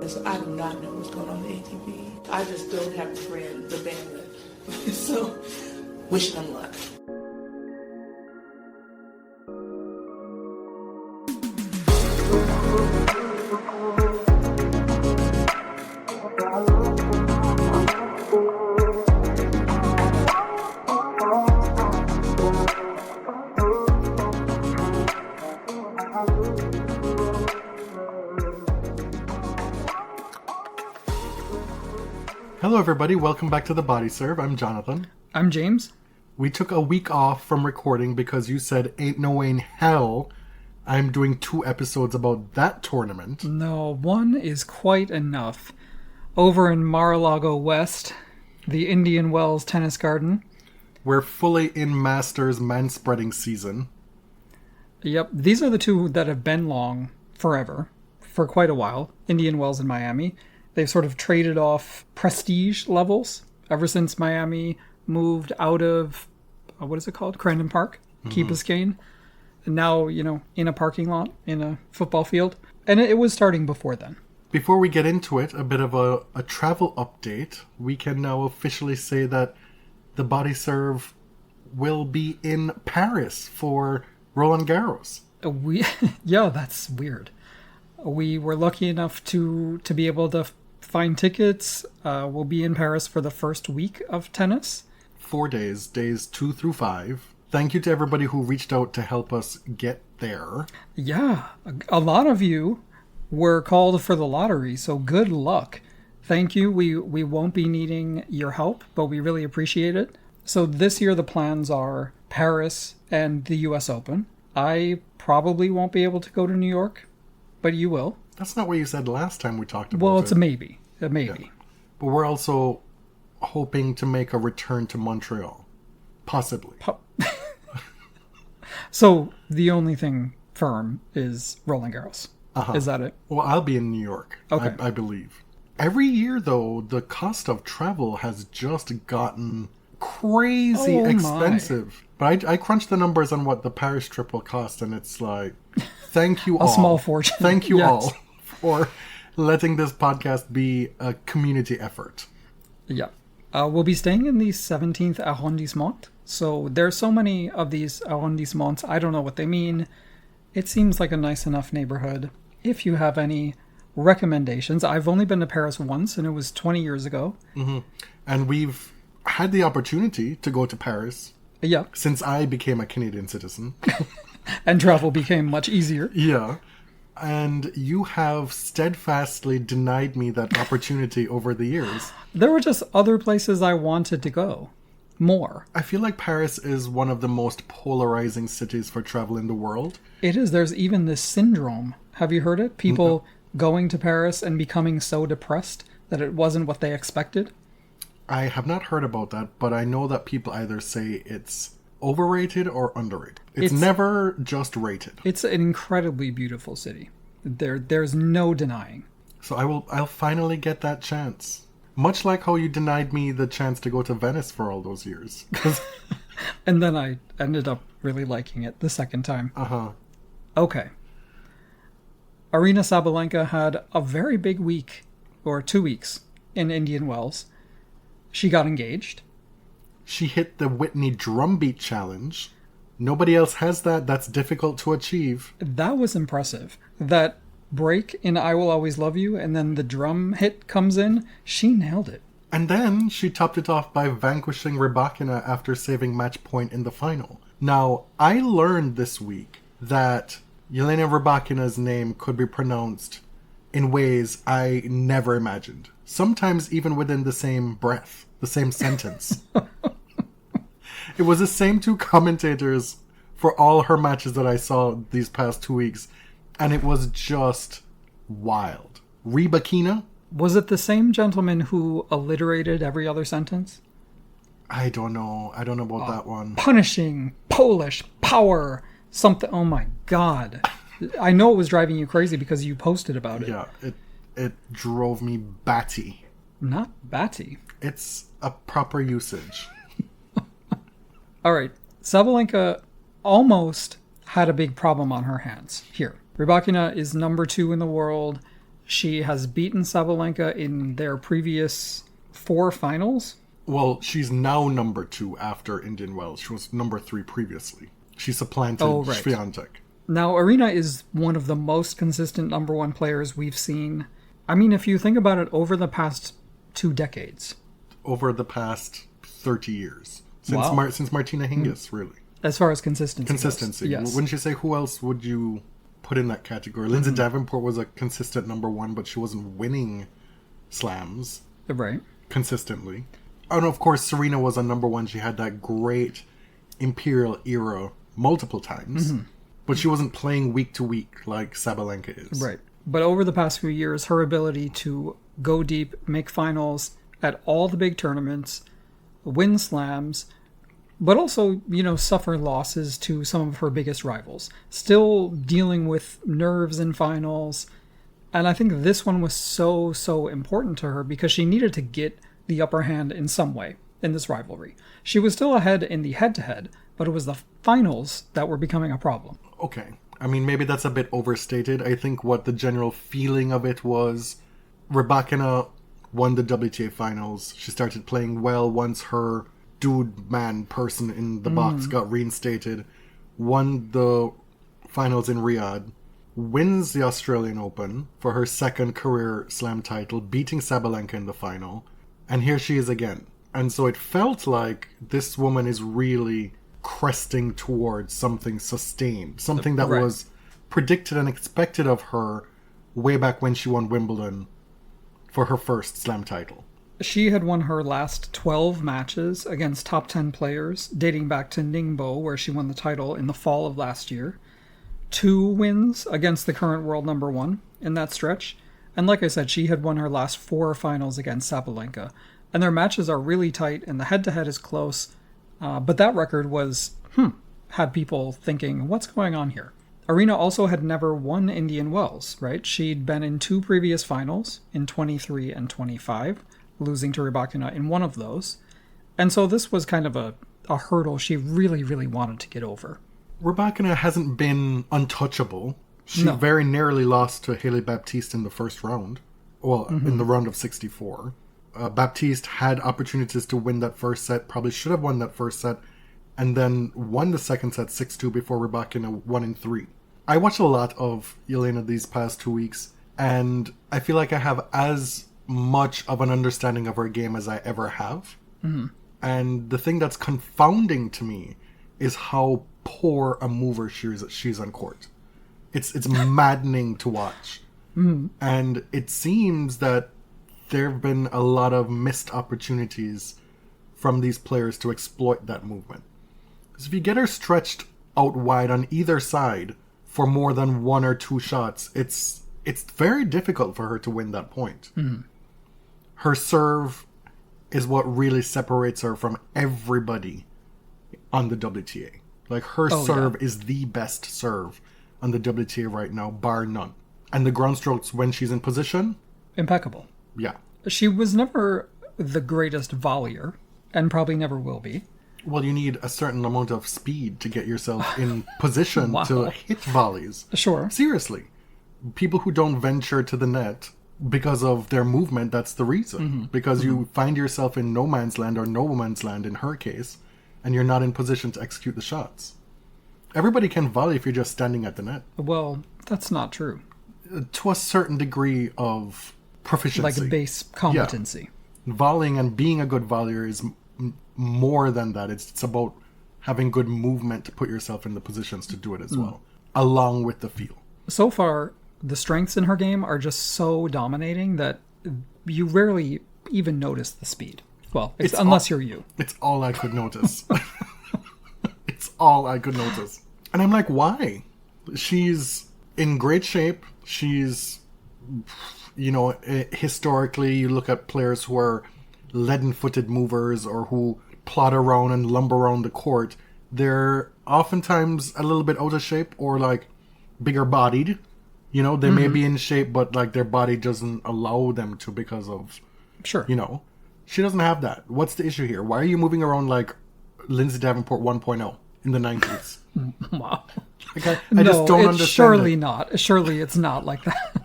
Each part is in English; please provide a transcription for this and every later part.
So I do not know what's going on in the ATP. I just don't have the bandwidth. So, wish them luck. Hello everybody, welcome back to The Body Serve. I'm Jonathan. I'm James. We took a week off from recording because you said ain't no way in hell I'm doing 2 episodes about that tournament. No, one is quite enough. Over in Mar-a-Lago West, the Indian Wells Tennis Garden. We're fully in Masters manspreading season. Yep, these are the 2 that have been long forever, for quite a while. Indian Wells and Miami. They've sort of traded off prestige levels ever since Miami moved out of, what is it called? Crandon Park, Key Biscayne. And now, in a parking lot, in a football field. And it was starting before then. Before we get into it, a bit of a travel update. We can now officially say that The Body Serve will be in Paris for Roland Garros. Yeah, that's weird. We were lucky enough to be able to find tickets. We'll be in Paris for the first week of tennis. 4 days, days 2 through 5. Thank you to everybody who reached out to help us get there. Yeah, a lot of you were called for the lottery, so good luck. Thank you. We won't be needing your help, but we really appreciate it. So this year the plans are Paris and the US Open. I probably won't be able to go to New York, but you will. That's not what you said last time we talked about it. Well, it's a maybe. A maybe. Yeah. But we're also hoping to make a return to Montreal. Possibly. So the only thing firm is Roland Garros. Uh-huh. Is that it? Well, I'll be in New York, Okay. I believe. Every year, though, the cost of travel has just gotten crazy expensive. But I crunched the numbers on what the Paris trip will cost, and it's like, thank you all. A small fortune. Thank you Yes. all for letting this podcast be a community effort. Yeah. We'll be staying in the 17th arrondissement. So there's so many of these arrondissements. I don't know what they mean. It seems like a nice enough neighborhood. If you have any recommendations. I've only been to Paris once, and it was 20 years ago. Mm-hmm. And we've had the opportunity to go to Paris. Yeah. Since I became a Canadian citizen. And travel became much easier. Yeah. And you have steadfastly denied me that opportunity over the years. There were just other places I wanted to go. More. I feel like Paris is one of the most polarizing cities for travel in the world. It is. There's even this syndrome. Have you heard it? People going to Paris and becoming so depressed that it wasn't what they expected. I have not heard about that, but I know that people either say it's overrated or underrated. It's never just rated. It's an incredibly beautiful city. There's no denying. So I'll finally get that chance. Much like how you denied me the chance to go to Venice for all those years. And then I ended up really liking it the second time. Uh-huh. Okay. Aryna Sabalenka had a very big week, or 2 weeks, in Indian Wells. She got engaged. She hit the Whitney drumbeat challenge. Nobody else has that. That's difficult to achieve. That was impressive. That break in I Will Always Love You, and then the drum hit comes in. She nailed it. And then she topped it off by vanquishing Rybakina after saving match point in the final. Now, I learned this week that Yelena Rybakina's name could be pronounced in ways I never imagined. Sometimes even within the same breath, the same sentence. It was the same 2 commentators for all her matches that I saw these past 2 weeks. And it was just wild. Rybakina? Was it the same gentleman who alliterated every other sentence? I don't know. I don't know about that one. Punishing, Polish, power, something. Oh my God. I know it was driving you crazy because you posted about it. Yeah, it drove me batty. Not batty. It's a proper usage. All right. Sabalenka almost had a big problem on her hands here. Rybakina is number 2 in the world. She has beaten Sabalenka in their previous 4 finals. Well, she's now number 2 after Indian Wells. She was number 3 previously. She supplanted Swiatek. Now, Aryna is one of the most consistent number 1 players we've seen. I mean, if you think about it, over the past 2 decades. Over the past 30 years. Since Martina Hingis, really. As far as consistency goes, yes. Wouldn't you say who else would you put in that category? Lindsay Davenport was a consistent number 1, but she wasn't winning slams. Right. Consistently. Oh, and of course, Serena was a number 1. She had that great Imperial era multiple times. But she wasn't playing week to week like Sabalenka is. Right. But over the past few years, her ability to go deep, make finals at all the big tournaments, win slams, but also, suffer losses to some of her biggest rivals. Still dealing with nerves in finals. And I think this one was so important to her because she needed to get the upper hand in some way in this rivalry. She was still ahead in the head-to-head, but it was the finals that were becoming a problem. Okay. I mean, maybe that's a bit overstated. I think what the general feeling of it was, Rybakina won the WTA finals. She started playing well once her dude-man person in the box got reinstated. Won the finals in Riyadh. Wins the Australian Open for her second career slam title, beating Sabalenka in the final. And here she is again. And so it felt like this woman is really cresting towards something sustained, something that was predicted and expected of her way back when she won Wimbledon for her first slam title. She had won her last 12 matches against top 10 players, dating back to Ningbo, where she won the title in the fall of last year. 2 wins against the current world number 1 in that stretch. And like I said, she had won her last 4 finals against Sabalenka. And their matches are really tight, and the head-to-head is close. But that record was, had people thinking, what's going on here? Aryna also had never won Indian Wells, right? She'd been in 2 previous finals, in 23 and 25, losing to Rybakina in one of those. And so this was kind of a hurdle she really, really wanted to get over. Rybakina hasn't been untouchable. She very nearly lost to Haley Baptiste in the first round. Well, in the round of 64. Baptiste had opportunities to win that first set, probably should have won that first set, and then won the second set 6-2 before Rybakina won in 3. I watched a lot of Jelena these past 2 weeks, and I feel like I have as much of an understanding of her game as I ever have. And the thing that's confounding to me is how poor a mover she's on court. It's maddening to watch. And it seems that there have been a lot of missed opportunities from these players to exploit that movement. Because if you get her stretched out wide on either side for more than 1 or 2 shots, it's very difficult for her to win that point. Her serve is what really separates her from everybody on the WTA. Like, her serve is the best serve on the WTA right now, bar none. And the ground strokes when she's in position? Impeccable. Yeah. She was never the greatest volleyer, and probably never will be. Well, you need a certain amount of speed to get yourself in position to hit volleys. Sure. Seriously. People who don't venture to the net because of their movement, that's the reason. Because you find yourself in no man's land, or no woman's land in her case, and you're not in position to execute the shots. Everybody can volley if you're just standing at the net. Well, that's not true. To a certain degree of proficiency. Like base competency. Yeah. Volleying and being a good volleyer is more than that. It's about having good movement to put yourself in the positions to do it as well, along with the feel. So far, the strengths in her game are just so dominating that you rarely even notice the speed. Well, unless you're you. It's all I could notice. It's all I could notice. And I'm like, why? She's in great shape. She's, historically, you look at players who are leaden-footed movers or who plod around and lumber around the court. They're oftentimes a little bit out of shape or, like, bigger-bodied. They may be in shape, but, like, their body doesn't allow them to because of, She doesn't have that. What's the issue here? Why are you moving around like Lindsay Davenport 1.0 in the 90s? Wow. Like I just don't understand. Surely not. Surely it's not like that.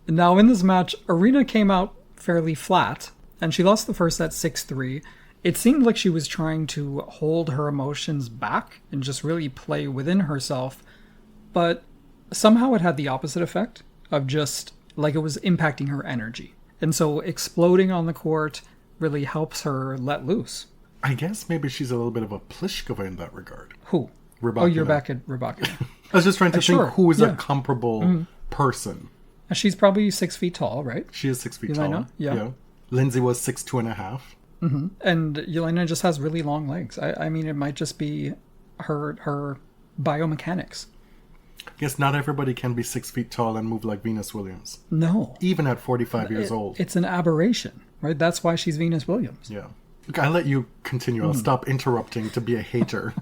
Now, in this match, Aryna came out fairly flat, and she lost the first set 6-3. It seemed like she was trying to hold her emotions back and just really play within herself, but somehow it had the opposite effect of just like it was impacting her energy. And so exploding on the court really helps her let loose. I guess maybe she's a little bit of a Pliskova in that regard. Who? Rybakina. Oh, you're back at Rybakina. I was just trying to think sure. who is Yeah. a comparable person. She's probably 6 feet tall, right? She is 6 feet Yelena? tall. Yeah. Lindsay was 6'2.5". And Yelena just has really long legs. I mean, it might just be her biomechanics. I guess not everybody can be 6 feet tall and move like Venus Williams, No. even at 45 years old. It's an aberration, right? That's why she's Venus Williams. Yeah. Look, I'll let you continue. I'll stop interrupting to be a hater.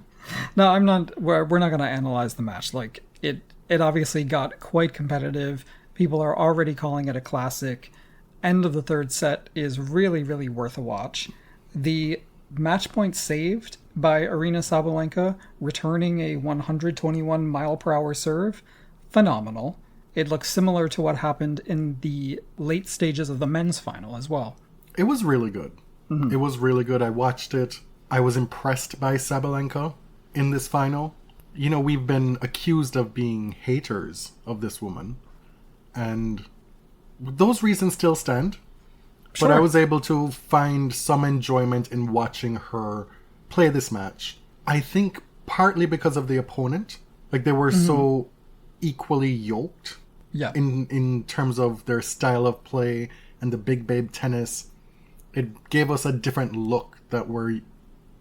No, I'm not. We're not going to analyze the match. Like it obviously got quite competitive. People are already calling it a classic. End of the third set is really, really worth a watch. The match point saved by Aryna Sabalenka, returning a 121 mile per hour serve, phenomenal. It looks similar to what happened in the late stages of the men's final as well. It was really good. It was really good. I watched it. I was impressed by Sabalenka in this final. You know, we've been accused of being haters of this woman, and those reasons still stand. Sure. But I was able to find some enjoyment in watching her play this match. I think partly because of the opponent. Like, they were so equally yoked Yeah. in terms of their style of play and the big babe tennis. It gave us a different look that we're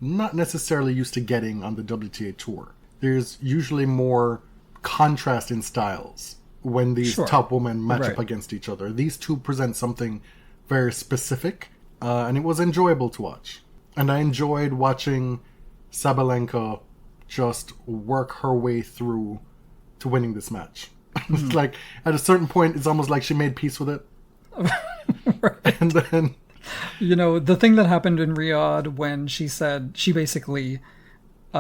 not necessarily used to getting on the WTA tour. There's usually more contrast in styles when these Sure. top women match Right. up against each other. These two present something very specific, and it was enjoyable to watch. And I enjoyed watching Sabalenka just work her way through to winning this match. It's like, at a certain point, it's almost like she made peace with it. Right. And then... You know, the thing that happened in Riyadh when she said, she basically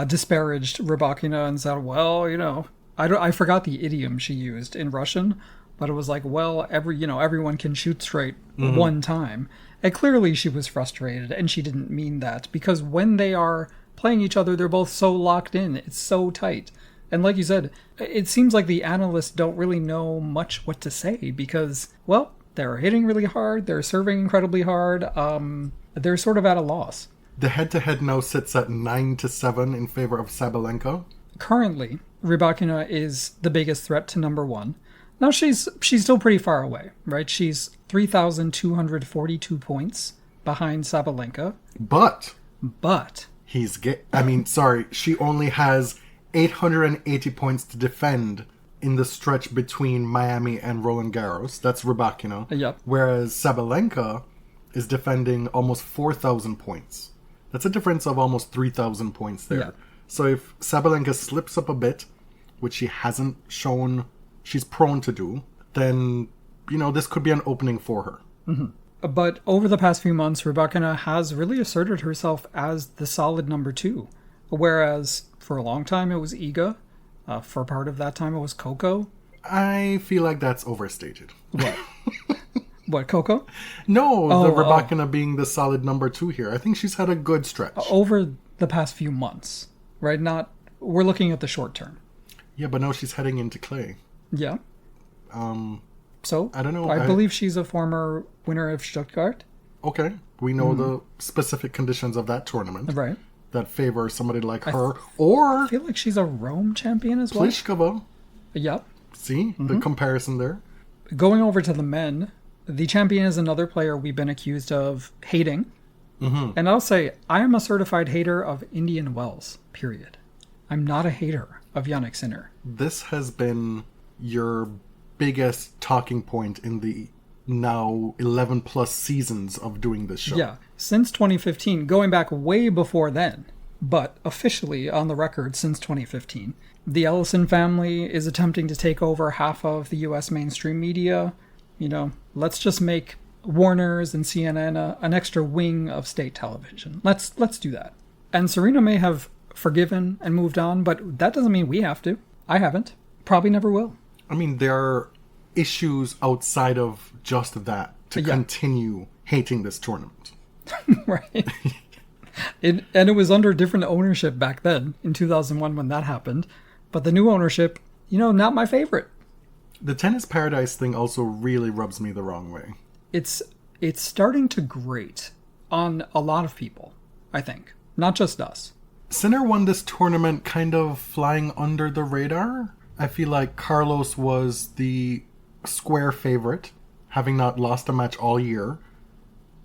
disparaged Rybakina and said, well, you know, I forgot the idiom she used in Russian, but it was like, well, everyone can shoot straight one time. And clearly she was frustrated, and she didn't mean that, because when they are playing each other, they're both so locked in. It's so tight. And like you said, it seems like the analysts don't really know much what to say because, well, they're hitting really hard. They're serving incredibly hard. They're sort of at a loss. The head-to-head now sits at 9-7 in favor of Sabalenka. Currently, Rybakina is the biggest threat to number one. Now, she's still pretty far away, right? She's 3,242 points behind Sabalenka. But But she only has 880 points to defend in the stretch between Miami and Roland Garros. That's Rybakina. Yep. Whereas Sabalenka is defending almost 4,000 points. That's a difference of almost 3,000 points there. Yeah. So if Sabalenka slips up a bit, which she hasn't shown she's prone to do, then, you know, this could be an opening for her. But over the past few months, Rybakina has really asserted herself as the solid number two. Whereas for a long time it was Iga. For part of that time it was Coco. I feel like that's overstated. What? What, Coco? No, the Rybakina being the solid number two here. I think she's had a good stretch. Over the past few months, right? We're looking at the short term. Yeah, but now she's heading into clay. Yeah. So I don't know. I believe she's a former winner of Stuttgart. Okay, we know the specific conditions of that tournament Right. that favor somebody like her, or I feel like she's a Rome champion as well. Pliskova. Yep. See the comparison there. Going over to the men, the champion is another player we've been accused of hating. And I'll say, I am a certified hater of Indian Wells, period. I'm not a hater of Jannik Sinner. This has been your biggest talking point in the now 11 plus seasons of doing this show. Yeah, since 2015, going back way before then, but officially on the record since 2015. The Ellison family is attempting to take over half of the US mainstream media. You know, let's just make Warner's and CNN an extra wing of state television. Let's do that. And Serena may have forgiven and moved on, but that doesn't mean we have to. I haven't. Probably never will. I mean, they're issues outside of just that to continue hating this tournament. Right. And it was under different ownership back then, in 2001 when that happened. But the new ownership, not my favorite. The Tennis Paradise thing also really rubs me the wrong way. It's starting to grate on a lot of people, I think. Not just us. Sinner won this tournament kind of flying under the radar. I feel like Carlos was the square favorite, having not lost a match all year,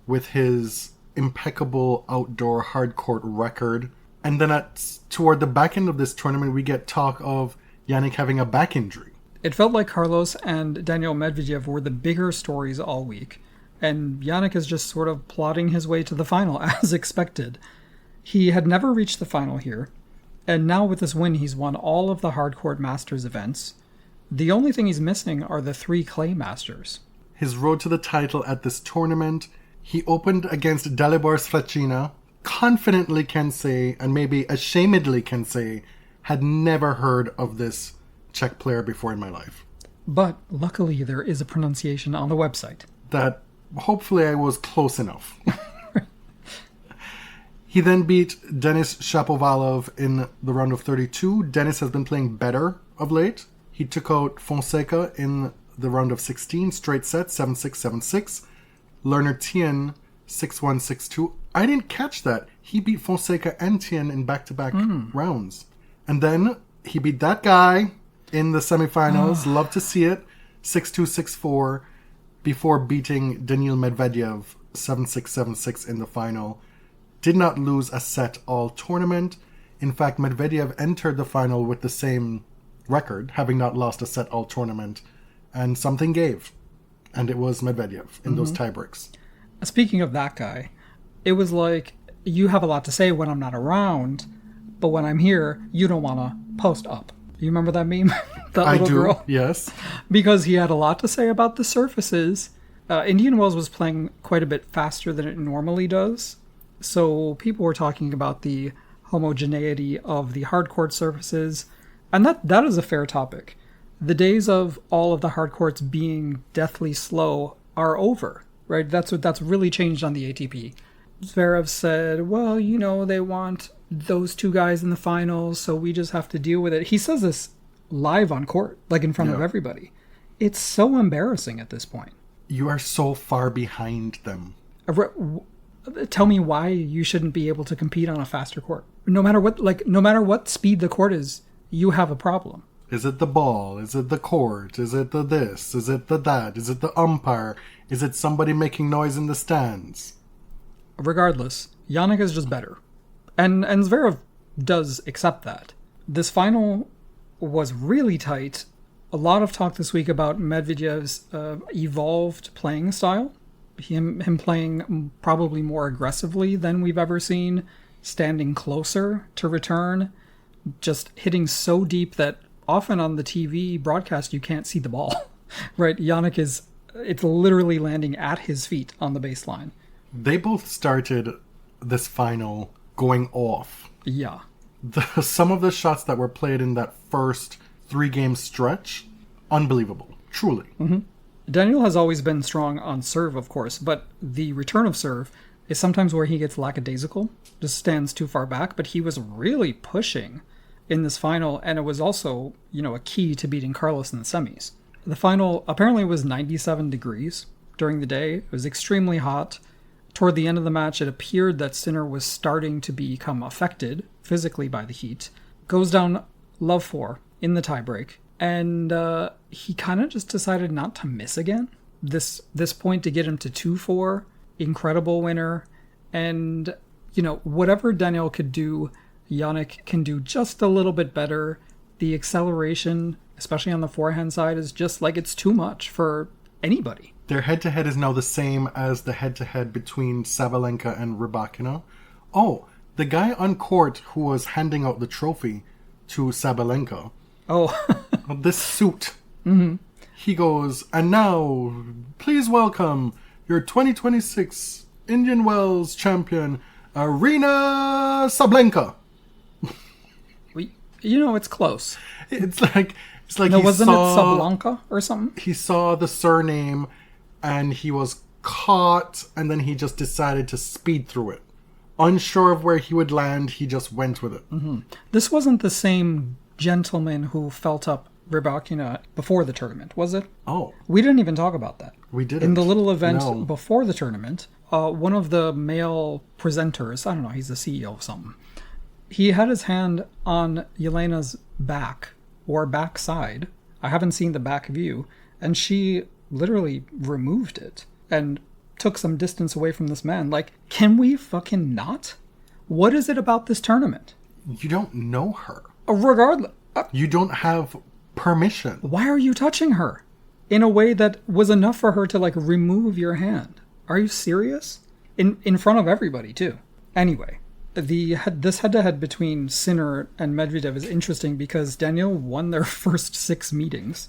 with his impeccable outdoor hardcourt record. And then toward the back end of this tournament, we get talk of Jannik having a back injury. It felt like Carlos and Daniil Medvedev were the bigger stories all week, and Jannik is just sort of plodding his way to the final, as expected. He had never reached the final here, and now with this win, he's won all of the hardcourt Masters events. The only thing he's missing are the 3 clay Masters. His road to the title at this tournament, he opened against Dalibor Svechina, confidently can say, and maybe ashamedly can say, had never heard of this Czech player before in my life. But luckily there is a pronunciation on the website. That hopefully I was close enough. He then beat Denis Shapovalov in the round of 32. Denis has been playing better of late. He took out Fonseca in the round of 16, straight set, 7-6, 7-6. Lerner Tien, 6-1, 6-2. I didn't catch that. He beat Fonseca and Tien in back-to-back rounds. And then he beat that guy in the semifinals. Love to see it. 6-2, 6-4, before beating Daniil Medvedev 7-6, 7-6 in the final. Did not lose a set all tournament. In fact, Medvedev entered the final with the same record, having not lost a set all tournament. And something gave. And it was Medvedev in those tiebreaks. Speaking of that guy, it was like, you have a lot to say when I'm not around, but when I'm here, you don't want to post up. You remember that meme? That I little do, girl? yes. Because he had a lot to say about the surfaces. Indian Wells was playing quite a bit faster than it normally does. So people were talking about the homogeneity of the hardcourt surfaces. And that is a fair topic. The days of all of the hardcourts being deathly slow are over, right? That's really changed on the ATP. Zverev said, well, they want those 2 guys in the finals, so we just have to deal with it. He says this live on court, like in front of everybody. It's so embarrassing at this point. You are so far behind them. Tell me why you shouldn't be able to compete on a faster court. No matter what speed the court is, you have a problem. Is it the ball? Is it the court? Is it the this? Is it the that? Is it the umpire? Is it somebody making noise in the stands? Regardless, Jannik is just better. And Zverev does accept that. This final was really tight. A lot of talk this week about Medvedev's evolved playing style. Him playing probably more aggressively than we've ever seen, standing closer to return, just hitting so deep that often on the TV broadcast you can't see the ball. Right? Jannik it's literally landing at his feet on the baseline. They both started this final going off. Yeah. Some of the shots that were played in that first 3-game stretch, unbelievable. Truly. Mm-hmm. Daniil has always been strong on serve, of course, but the return of serve is sometimes where he gets lackadaisical, just stands too far back, but he was really pushing in this final, and it was also, a key to beating Carlos in the semis. The final apparently was 97 degrees during the day. It was extremely hot. Toward the end of the match, it appeared that Sinner was starting to become affected physically by the heat. Goes down love 4 in the tiebreak, and he kind of just decided not to miss again. This point to get him to 2-4, incredible winner. And, whatever Daniil could do, Jannik can do just a little bit better. The acceleration, especially on the forehand side, is just like it's too much for anybody. Their head-to-head is now the same as the head-to-head between Sabalenka and Rybakina. Oh, the guy on court who was handing out the trophy to Sabalenka. Oh. This suit. Mm-hmm. He goes, and now, please welcome your 2026 Indian Wells champion, Aryna Sabalenka. It's close. It's like, It's like No, he wasn't it saw, Sabalenka or something? he saw the surname and he was caught, and then he just decided to speed through it. Unsure of where he would land, he just went with it. This wasn't the same gentleman who felt up Rybakina before the tournament, was it? Oh, We didn't even talk about that. we didn't. In the little event No. before the tournament, one of the male presenters, I don't know, he's the CEO of something, he had his hand on Yelena's back or backside. I haven't seen the back view, and she literally removed it and took some distance away from this man. Like, can we fucking not? What is it about this tournament? You don't know her. Regardless, You don't have permission. why are you touching her in a way that was enough for her to like remove your hand? Are you serious? In front of everybody too. Anyway, this head-to-head between Sinner and Medvedev is interesting because Daniil won their first 6 meetings,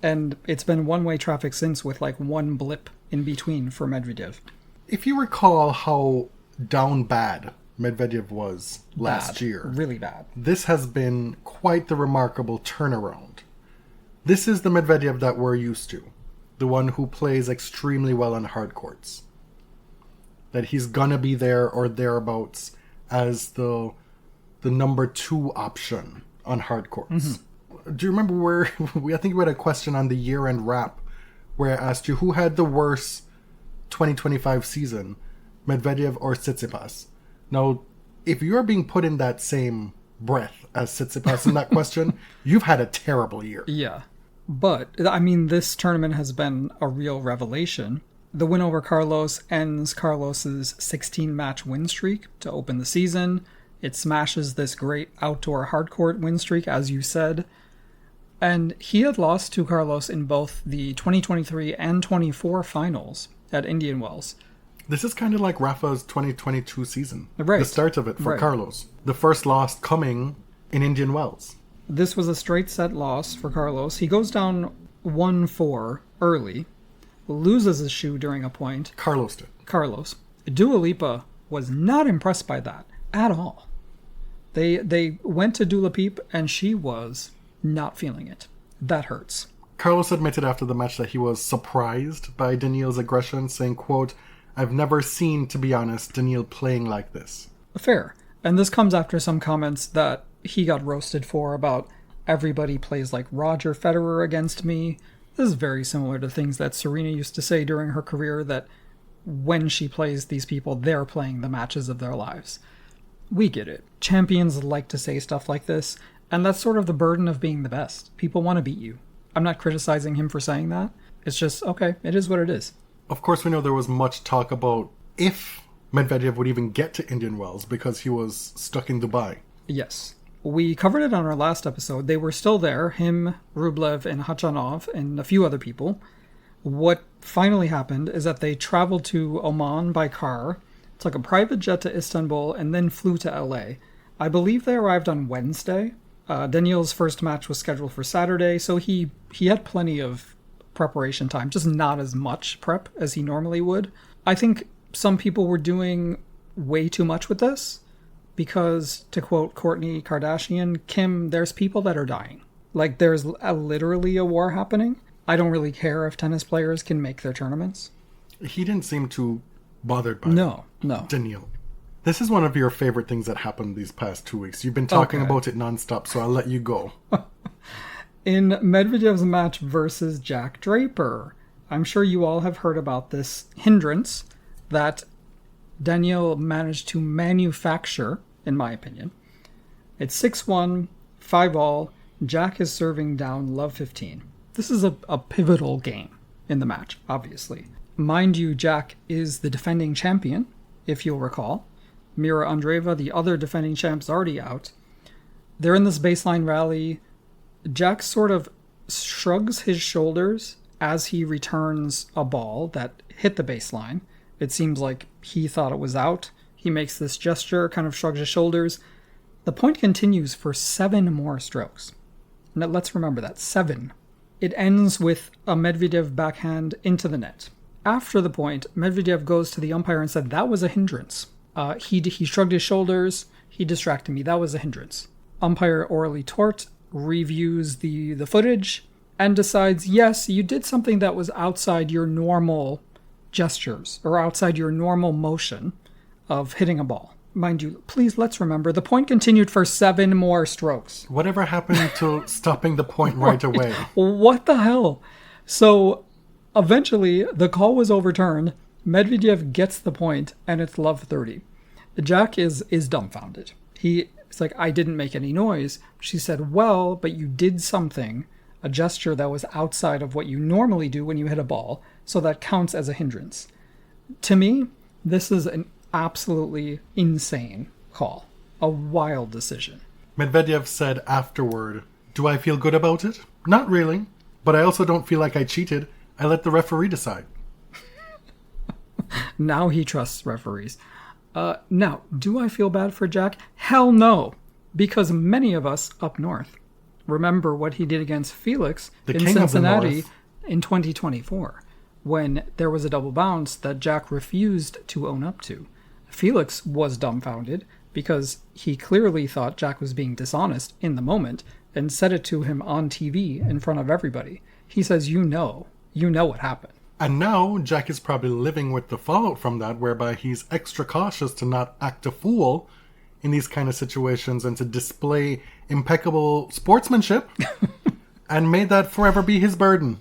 and it's been one-way traffic since, with like one blip in between for Medvedev. If you recall how down bad Medvedev was last Bad. year, Really bad. this has been quite the remarkable turnaround. This is the Medvedev that we're used to. The one who plays extremely well on hard courts. That he's gonna be there or thereabouts as the number 2 option on hard courts. Do you remember where I think we had a question on the year-end wrap where I asked you who had the worst 2025 season, Medvedev or Tsitsipas? Now, if you're being put in that same breath as Tsitsipas in that question, you've had a terrible year. Yeah. But, I mean, this tournament has been a real revelation. The win over Carlos ends Carlos's 16-match win streak to open the season. It smashes this great outdoor hardcourt win streak, as you said. And he had lost to Carlos in both the 2023 and 24 finals at Indian Wells. This is kind of like Rafa's 2022 season. Right. The start of it for Right. Carlos. The first loss coming in Indian Wells. This was a straight set loss for Carlos. He goes down 1-4 early, loses his shoe during a point. Carlos did. Carlos. Dua Lipa was not impressed by that at all. They went to Dua Peep and she was not feeling it. That hurts. Carlos admitted after the match that he was surprised by Daniil's aggression, saying, quote, "I've never seen, to be honest, Daniil playing like this." Fair. And this comes after some comments that he got roasted for about everybody plays like Roger Federer against me. This is very similar to things that Serena used to say during her career, that when she plays these people, they're playing the matches of their lives. We get it. Champions like to say stuff like this, and that's sort of the burden of being the best. People want to beat you. I'm not criticizing him for saying that. It's just, okay, it is what it is. Of course, we know there was much talk about if Medvedev would even get to Indian Wells because he was stuck in Dubai. Yes. We covered it on our last episode. They were still there, him, Rublev, and Khachanov, and a few other people. What finally happened is that they traveled to Oman by car, took a private jet to Istanbul, and then flew to LA. I believe they arrived on Wednesday. Daniil's first match was scheduled for Saturday, so he had plenty of preparation time, just not as much prep as he normally would. I think some people were doing way too much with this because, to quote Kourtney Kardashian, Kim, there's people that are dying. Like, there's literally a war happening. I don't really care if tennis players can make their tournaments. He didn't seem too bothered by No. Daniil. This is one of your favorite things that happened these past 2 weeks. You've been talking Okay. about it nonstop, so I'll let you go. In Medvedev's match versus Jack Draper, I'm sure you all have heard about this hindrance that Daniil managed to manufacture, in my opinion. It's 6-1, 5-all. Jack is serving down love 15. This is a pivotal game in the match, obviously. Mind you, Jack is the defending champion, if you'll recall. Mirra Andreeva, the other defending champ, is already out. They're in this baseline rally. Jack sort of shrugs his shoulders as he returns a ball that hit the baseline. It seems like he thought it was out. He makes this gesture, kind of shrugs his shoulders. The point continues for 7 more strokes. Now, let's remember that, 7. It ends with a Medvedev backhand into the net. After the point, Medvedev goes to the umpire and said, that was a hindrance. He shrugged his shoulders. He distracted me. That was a hindrance. Umpire orally tort reviews the footage and decides, yes, you did something that was outside your normal gestures or outside your normal motion of hitting a ball. Mind you, please let's remember, the point continued for 7 more strokes. Whatever happened to stopping the point right away? What the hell? So eventually the call was overturned. Medvedev gets the point and it's love 30. Jack is dumbfounded. It's like, I didn't make any noise. She said, well, but you did something, a gesture that was outside of what you normally do when you hit a ball, so that counts as a hindrance. To me, this is an absolutely insane call. A wild decision. Medvedev said afterward, do I feel good about it? Not really, but I also don't feel like I cheated. I let the referee decide. Now he trusts referees. Now, do I feel bad for Jack? Hell no, because many of us up north remember what he did against Felix in Cincinnati in 2024, when there was a double bounce that Jack refused to own up to. Felix was dumbfounded because he clearly thought Jack was being dishonest in the moment and said it to him on TV in front of everybody. He says, you know what happened. And now Jack is probably living with the fallout from that, whereby he's extra cautious to not act a fool in these kind of situations and to display impeccable sportsmanship and made that forever be his burden.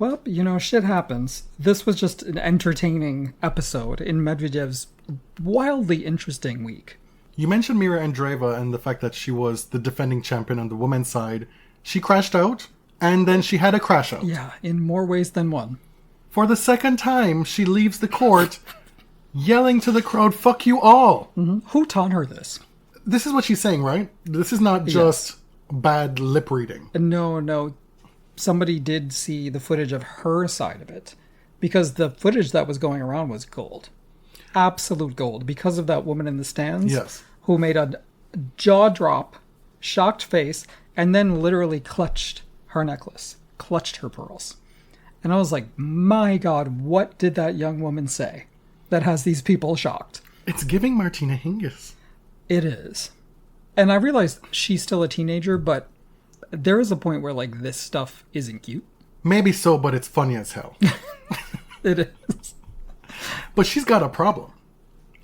Well, shit happens. This was just an entertaining episode in Medvedev's wildly interesting week. You mentioned Mirra Andreeva and the fact that she was the defending champion on the women's side. She crashed out, and then she had a crash out. Yeah, in more ways than one. For the second time, she leaves the court yelling to the crowd, fuck you all. Mm-hmm. Who taught her this? This is what she's saying, right? This is not just bad lip reading. No. Somebody did see the footage of her side of it, because the footage that was going around was gold. Absolute gold. Because of that woman in the stands who made a jaw drop, shocked face, and then literally clutched her necklace, clutched her pearls. And I was like, my God, what did that young woman say that has these people shocked? It's giving Martina Hingis. It is. And I realized she's still a teenager, but there is a point where, like, this stuff isn't cute. Maybe so, but it's funny as hell. It is. But she's got a problem.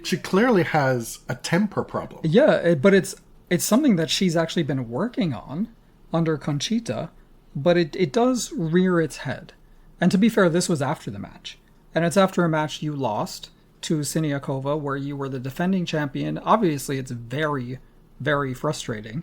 She clearly has a temper problem. Yeah, but it's something that she's actually been working on under Conchita, but it does rear its head. And to be fair, this was after the match. And it's after a match you lost to Siniakova, where you were the defending champion. Obviously, it's very, very frustrating.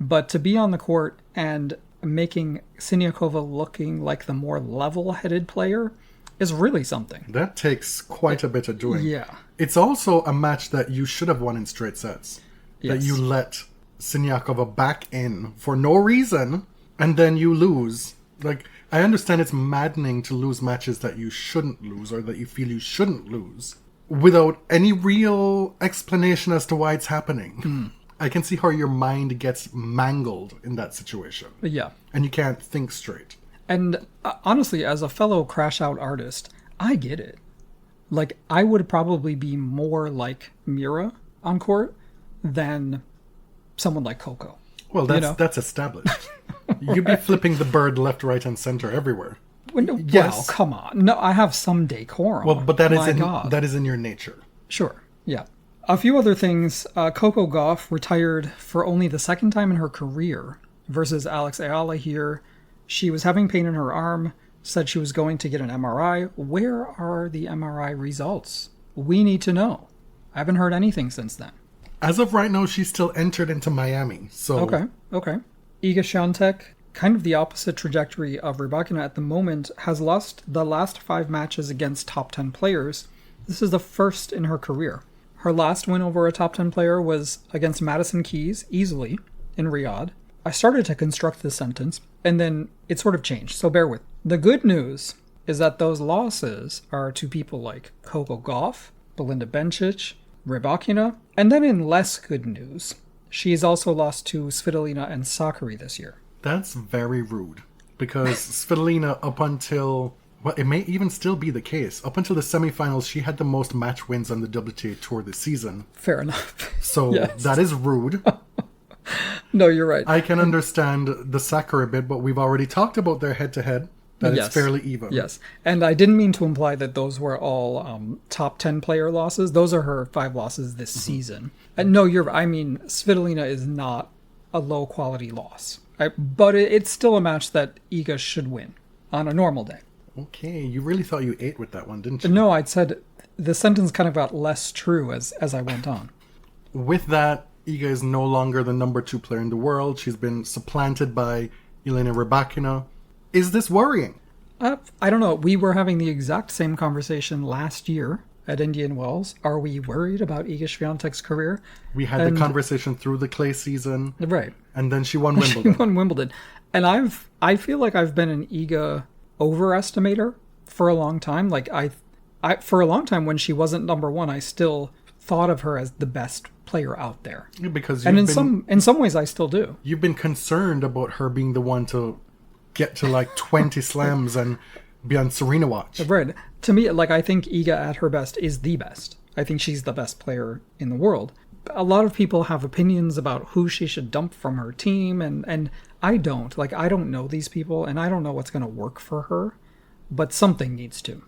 But to be on the court and making Siniakova looking like the more level-headed player is really something. That takes quite a bit of doing. Yeah. It's also a match that you should have won in straight sets. Yes. That you let Siniakova back in for no reason, and then you lose. Like, I understand it's maddening to lose matches that you shouldn't lose or that you feel you shouldn't lose without any real explanation as to why it's happening. I can see how your mind gets mangled in that situation. Yeah. And you can't think straight. And honestly, as a fellow crash-out artist, I get it. Like, I would probably be more like Mirra on court than someone like Coco. Well, that's established. You'd be flipping the bird left, right, and center everywhere. Well, come on. No, I have some decorum. Well, but that is in your nature. Sure, yeah. A few other things. Coco Gauff retired for only the second time in her career versus Alex Ayala here. She was having pain in her arm, said she was going to get an MRI. Where are the MRI results? We need to know. I haven't heard anything since then. As of right now, she's still entered into Miami. So Okay. Iga Świątek, kind of the opposite trajectory of Rybakina at the moment, has lost the last 5 matches against top 10 players. This is the first in her career. Her last win over a top 10 player was against Madison Keys, easily, in Riyadh. I started to construct this sentence, and then it sort of changed, so bear with. The good news is that those losses are to people like Coco Gauff, Belinda Bencic, Rybakina, and then in less good news, she's also lost to Svitolina and Sakari this year. That's very rude, because Svitolina, up until, well, it may even still be the case, up until the semifinals, she had the most match wins on the WTA Tour this season. Fair enough. So yes. That is rude. No, you're right. I can understand the Sakkari bit, but we've already talked about their head-to-head. That Yes. it's fairly even. Yes. And I didn't mean to imply that those were all top 10 player losses. Those are her 5 losses this season. And no, I mean, Svitolina is not a low quality loss. But it's still a match that Iga should win on a normal day. Okay, you really thought you ate with that one, didn't you? No, I'd said the sentence kind of got less true as I went on. With that, Iga is no longer the number 2 player in the world. She's been supplanted by Jelena Rybakina. Is this worrying? I don't know. We were having the exact same conversation last year at Indian Wells. Are we worried about Iga Swiatek's career? We had the conversation through the clay season. Right. And then she won Wimbledon. She won Wimbledon. And I feel like I've been an Iga overestimator for a long time. Like I for a long time when she wasn't number 1, I still thought of her as the best player out there. Yeah, because in some ways I still do. You've been concerned about her being the one to get to like 20 slams and be on Serena watch. Right. To me, like, I think Iga at her best is the best. I think she's the best player in the world. A lot of people have opinions about who she should dump from her team, and I don't. Like, I don't know these people, and I don't know what's going to work for her, but something needs to.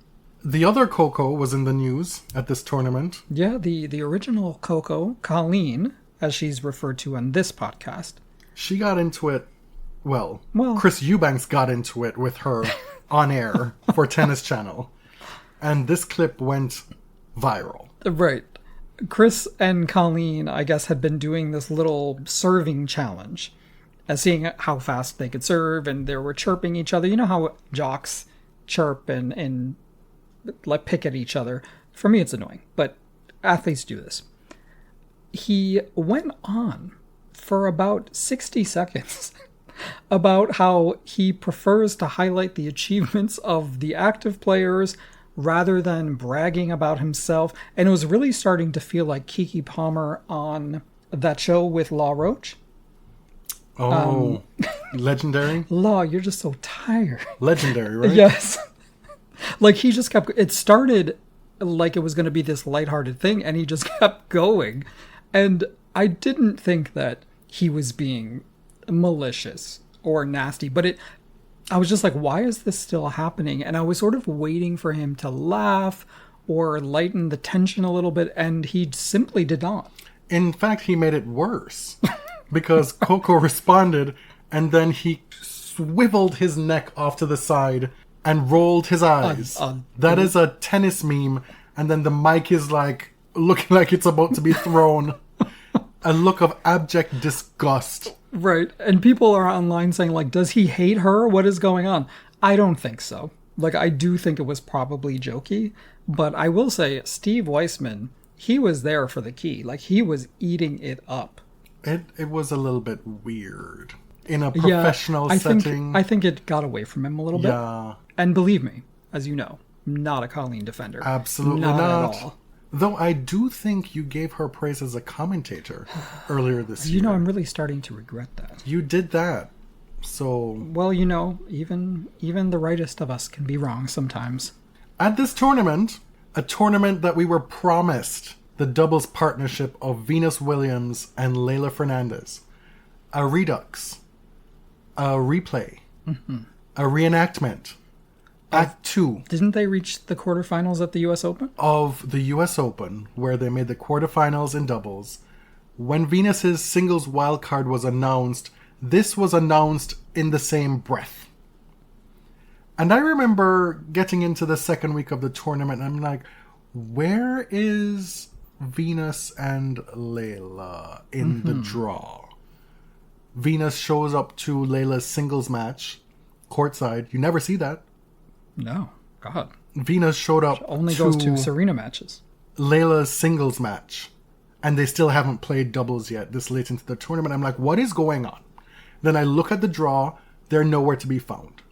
The other Coco was in the news at this tournament. Yeah, the original Coco, Colleen, as she's referred to on this podcast. She got into it. Well, Well- Chris Eubanks got into it with her on air for Tennis Channel. And this clip went viral. Right. Chris and Colleen, I guess, had been doing this little serving challenge, seeing how fast they could serve, and they were chirping each other. You know how jocks chirp and like pick at each other? For me, it's annoying, but athletes do this. He went on for about 60 seconds about how he prefers to highlight the achievements of the active players rather than bragging about himself. And it was really starting to feel like Keke Palmer on that show with Law Roach. Oh, legendary? Law, you're just so tired. Legendary, right? Yes. Like, he just kept... It started like it was going to be this lighthearted thing, and he just kept going. And I didn't think that he was being malicious or nasty, but I was just like, why is this still happening? And I was sort of waiting for him to laugh or lighten the tension a little bit, and he simply did not. In fact, he made it worse because Coco responded, and then he swiveled his neck off to the side and rolled his eyes. That is a tennis meme, and then the mic is like looking like it's about to be thrown. A look of abject disgust. Right. And people are online saying, like, does he hate her? What is going on? I don't think so. Like, I do think it was probably jokey. But I will say, Steve Weissman, he was there for the key. Like, he was eating it up. It was a little bit weird. In a professional setting. I think it got away from him a little bit. Yeah. And believe me, as you know, I'm not a Colleen defender. Absolutely not. not. At all. Though I do think you gave her praise as a commentator earlier this year. You know, I'm really starting to regret that. You did that. So... Well, you know, even the rightest of us can be wrong sometimes. At this tournament, a tournament that we were promised the doubles partnership of Venus Williams and Leylah Fernandez. A redux. A replay. A reenactment. Act 2. Didn't they reach the quarterfinals at the U.S. Open? Of the U.S. Open, where they made the quarterfinals in doubles. When Venus's singles wildcard was announced, this was announced in the same breath. And I remember getting into the second week of the tournament, and I'm like, where is Venus and Leylah in the draw? Venus shows up to Leylah's singles match, courtside. You never see that. No. God. Venus showed up Only goes to Serena matches. Leylah's singles match, and they still haven't played doubles yet this late into the tournament. I'm like, what is going on? Then I look at the draw, they're nowhere to be found.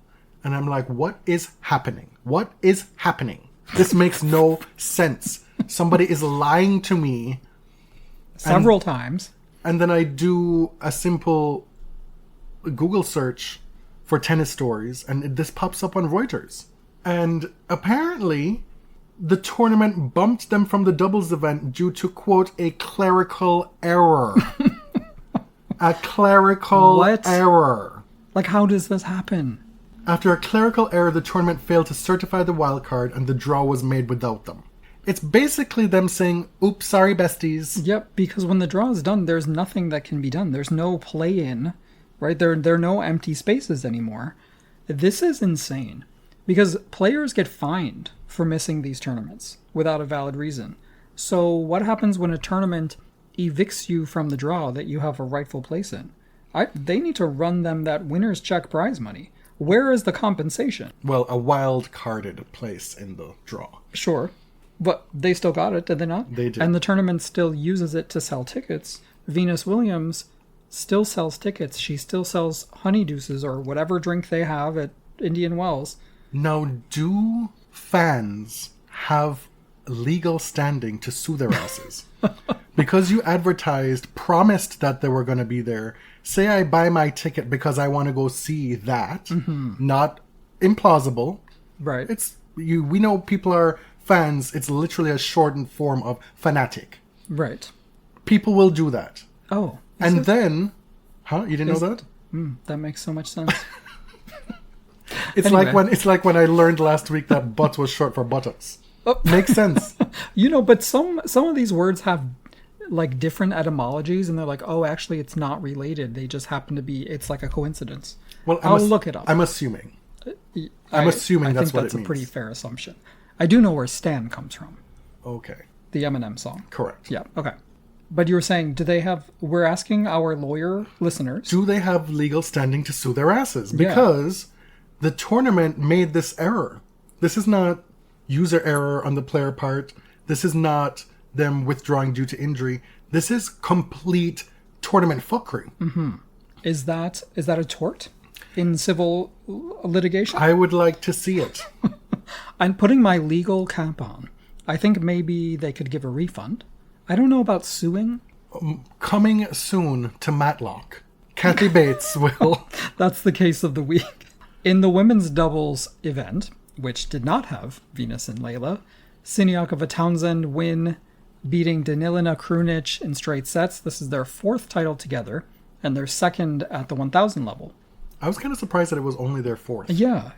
And I'm like, what is happening? What is happening? This makes no sense. Somebody is lying to me. Several times. And then I do a simple Google search for tennis stories, and this pops up on Reuters. And apparently, the tournament bumped them from the doubles event due to, quote, a clerical error. A clerical What? error. Like, how does this happen? After a clerical error, the tournament failed to certify the wild card and the draw was made without them. It's basically them saying, oops, sorry, besties. Yep, because when the draw is done, there's nothing that can be done. There's no play-in, right? There are no empty spaces anymore. This is insane. Because players get fined for missing these tournaments without a valid reason. So what happens when a tournament evicts you from the draw that you have a rightful place in? They need to run them that winner's check prize money. Where is the compensation? Well, a wild carded place in the draw. Sure. But they still got it, did they not? They did. And the tournament still uses it to sell tickets. Venus Williams still sells tickets. She still sells honeydeuces or whatever drink they have at Indian Wells. Now, do fans have legal standing to sue their asses? Because you advertised, promised that they were going to be there. Say I buy my ticket because I want to go see that. Not implausible. Right. We know people are fans. It's literally a shortened form of fanatic. Right. People will do that. Oh. And then... Huh? You didn't know that? That makes so much sense. It's like when I learned last week that butt was short for buttocks. Oh. Makes sense. But some of these words have like different etymologies, and they're like, oh, actually, it's not related. They just happen to be. It's like a coincidence. Well, I'll look it up. I'm assuming. I assuming that's what it that's a means. pretty fair assumption. I do know where Stan comes from. Okay. The Eminem song. Correct. Yeah. Okay. But you were saying, we're asking our lawyer listeners. Do they have legal standing to sue their asses? Because the tournament made this error. This is not user error on the player part. This is not them withdrawing due to injury. This is complete tournament fuckery. Mm-hmm. Is that a tort in civil litigation? I would like to see it. I'm putting my legal cap on. I think maybe they could give a refund. I don't know about suing. Coming soon to Matlock. Kathy Bates will... That's the case of the week. In the women's doubles event, which did not have Venus and Leylah, Siniakova Townsend win, beating Danilina Krunic in straight sets. This is their fourth title together, and their second at the 1,000 level. I was kind of surprised that it was only their fourth. Yeah.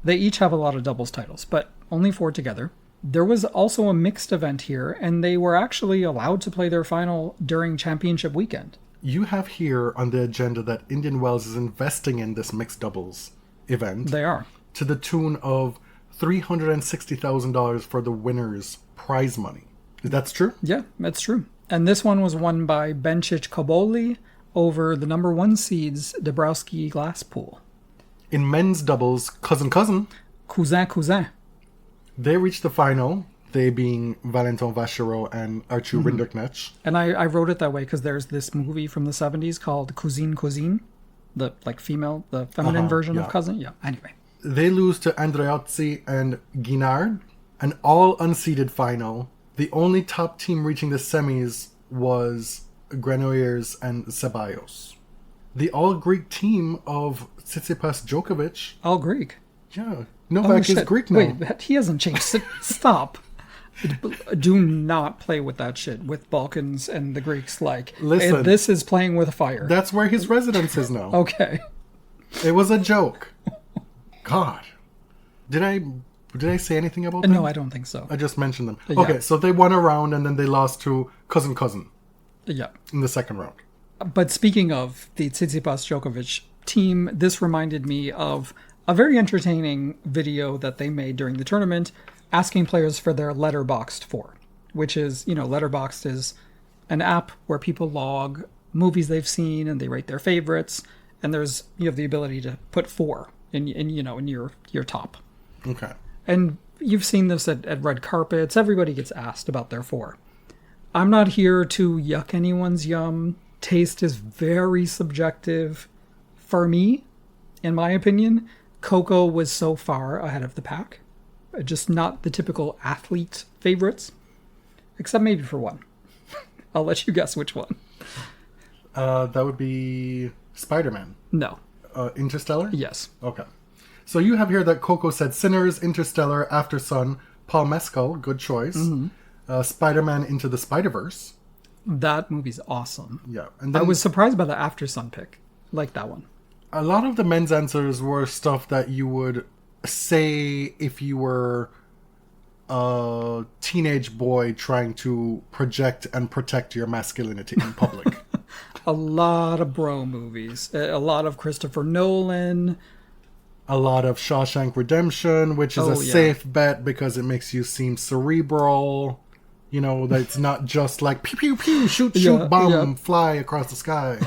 They each have a lot of doubles titles, but only 4 together. There was also a mixed event here, and they were actually allowed to play their final during championship weekend. You have here on the agenda that Indian Wells is investing in this mixed doubles event. They are. To the tune of $360,000 for the winner's prize money. That's true? Yeah, that's true. And this one was won by Bencic Koboli over the number 1 seeds Dabrowski Glasspool. In men's doubles, cousin. Cousin. They reached the final, they being Valentin Vachereau and Archie Rinderknecht. And I wrote it that way because there's this movie from the 70s called Cousine, the feminine version of cousin. Yeah, anyway. They lose to Andreozzi and Guinard, an all unseeded final. The only top team reaching the semis was Granollers and Ceballos. The all-Greek team of Tsitsipas Djokovic. All Greek? Yeah. Novak is Greek now. Wait, he hasn't changed. Stop. Do not play with that shit with Balkans and the Greeks. Listen, this is playing with fire. That's where his residence is now. Okay. It was a joke. God. Did I say anything about them? No, I don't think so. I just mentioned them. Yeah. Okay, so they won a round and then they lost to cousin Yeah. in the second round. But speaking of the Tsitsipas Djokovic team, this reminded me of a very entertaining video that they made during the tournament asking players for their Letterboxd for, which is, Letterboxd is an app where people log movies they've seen and they rate their favorites, and you have the ability to put 4 in your top. Okay. And you've seen this at red carpets. Everybody gets asked about their 4. I'm not here to yuck anyone's yum. Taste is very subjective. For me, in my opinion, Coco was so far ahead of the pack. Just not the typical athlete favorites. Except maybe for one. I'll let you guess which one. That would be Spider-Man. No. Interstellar? Yes. Okay. So you have here that Coco said Sinners, Interstellar, After Sun, Paul Mescal, good choice. Mm-hmm. Spider-Man Into the Spider-Verse. That movie's awesome. Yeah. And I then was surprised by the After Sun pick. Like that one. a lot of the men's answers were stuff that you would say if you were a teenage boy trying to project and protect your masculinity in public. A lot of bro movies. A lot of Christopher Nolan. A lot of Shawshank Redemption, which is a safe bet because it makes you seem cerebral. You know, that it's not just like pew pew pew, shoot, bomb, fly across the sky.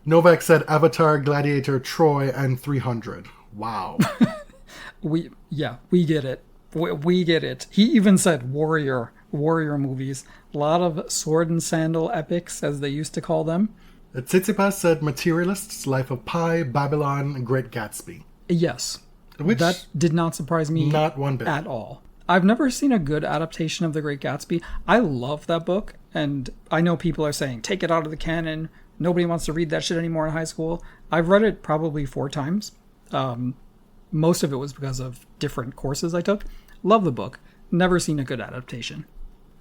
Novak said Avatar, Gladiator, Troy, and 300. Wow. We get it. We get it. He even said warrior movies. A lot of sword and sandal epics, as they used to call them. Tsitsipas said Materialists, Life of Pi, Babylon, Great Gatsby. Yes. Which that did not surprise me not one bit at all. I've never seen a good adaptation of The Great Gatsby. I love that book, and I know people are saying, take it out of the canon. Nobody wants to read that shit anymore in high school. I've read it probably 4 times. Most of it was because of different courses I took. Love the book. Never seen a good adaptation.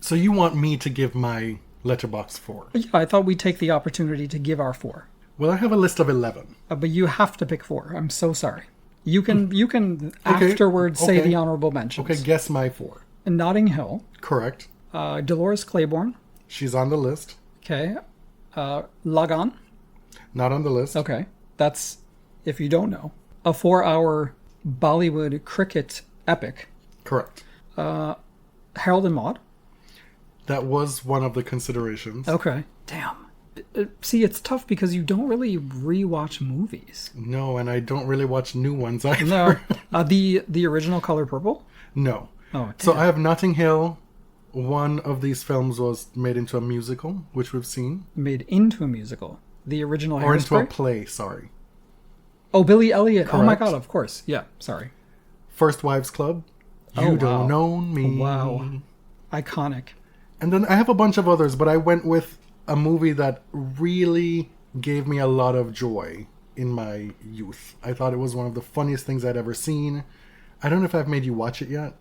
So you want me to give my Letterboxd 4? Yeah, I thought we'd take the opportunity to give our 4. Well, I have a list of 11. But you have to pick 4. I'm so sorry. You can afterwards say the honorable mentions. Okay, guess my 4. Notting Hill. Correct. Dolores Claiborne. She's on the list. Okay. Lagan. Not on the list. Okay. That's, if you don't know, a 4-hour Bollywood cricket epic. Correct. Harold and Maude. That was one of the considerations. Okay. Damn. See, it's tough because you don't really rewatch movies. No, and I don't really watch new ones either. No. The original Color Purple? No. Oh, damn. So I have Notting Hill. One of these films was made into a musical, which we've seen. Made into a musical. The original Or into Hairspray? a play, sorry. Oh, Billy Elliot. Correct. Oh my god, of course. Yeah, sorry. First Wives Club. You Don't Own Me. Wow. Iconic. And then I have a bunch of others, but I went with a movie that really gave me a lot of joy in my youth. I thought it was one of the funniest things I'd ever seen. I don't know if I've made you watch it yet.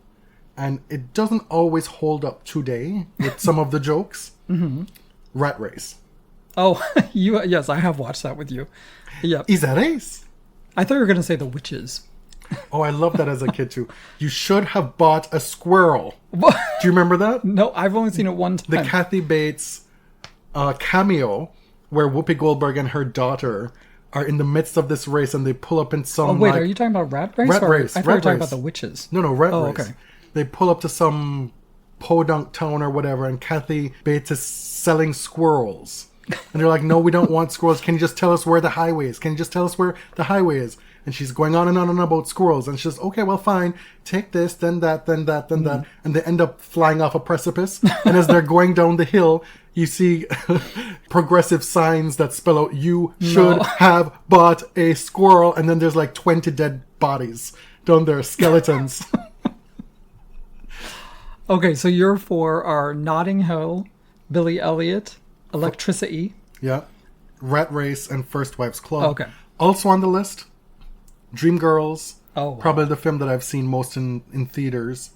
And it doesn't always hold up today with some of the jokes. Mm-hmm. Rat Race. Oh, yes, I have watched that with you. Yeah. Is that Ace? I thought you were going to say The Witches. Oh, I loved that as a kid too. You should have bought a squirrel. What? Do you remember that? No, I've only seen it one time. The Kathy Bates cameo where Whoopi Goldberg and her daughter are in the midst of this race and they pull up in some... Oh, wait, are you talking about Rat Race? Rat Race. I thought you were talking about The Witches. No, Rat Race. Okay. They pull up to some podunk town or whatever and Kathy Bates is selling squirrels. And they're like, no, we don't want squirrels. Can you just tell us where the highway is? Can you just tell us where the highway is? And she's going on and on about squirrels. And she's just, okay, well, fine. Take this, then that, then that, then that. And they end up flying off a precipice. And as they're going down the hill, you see progressive signs that spell out, you should have bought a squirrel. And then there's like 20 dead bodies down there, skeletons. Okay, so your 4 are Notting Hill, Billy Elliot, Electricity. Yeah. Rat Race and First Wives Club. Okay. Also on the list, Dreamgirls. Oh, wow. Probably the film that I've seen most in theaters.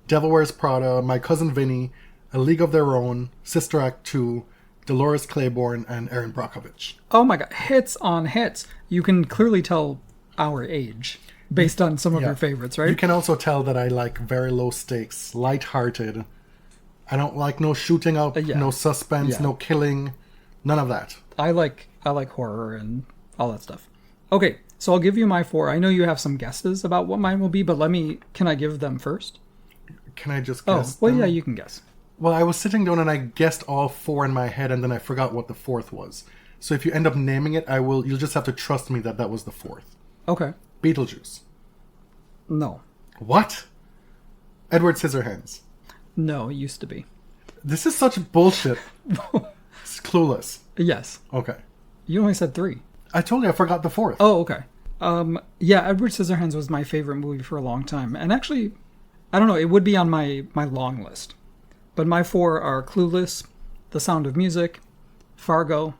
Devil Wears Prada, My Cousin Vinny, A League of Their Own, Sister Act 2, Dolores Claiborne, and Erin Brockovich. Oh my god, hits on hits. You can clearly tell our age based on some of your favorites, right? You can also tell that I like very low stakes, light-hearted. I don't like no shooting up, no suspense, no killing, none of that. I like horror and all that stuff. Okay, so I'll give you my 4. I know you have some guesses about what mine will be, but can I give them first? Can I just guess? Oh, well, them? yeah, you can guess. Well, I was sitting down and I guessed all 4 in my head, and then I forgot what the 4th was. So if you end up naming it, you'll just have to trust me that was the 4th. Okay. Beetlejuice. No. What? Edward Scissorhands. No, it used to be. This is such bullshit. It's Clueless. Yes. Okay. You only said 3. I told you I forgot the 4th. Oh, okay. Yeah, Edward Scissorhands was my favorite movie for a long time. And actually, I don't know, it would be on my long list. But my 4 are Clueless, The Sound of Music, Fargo,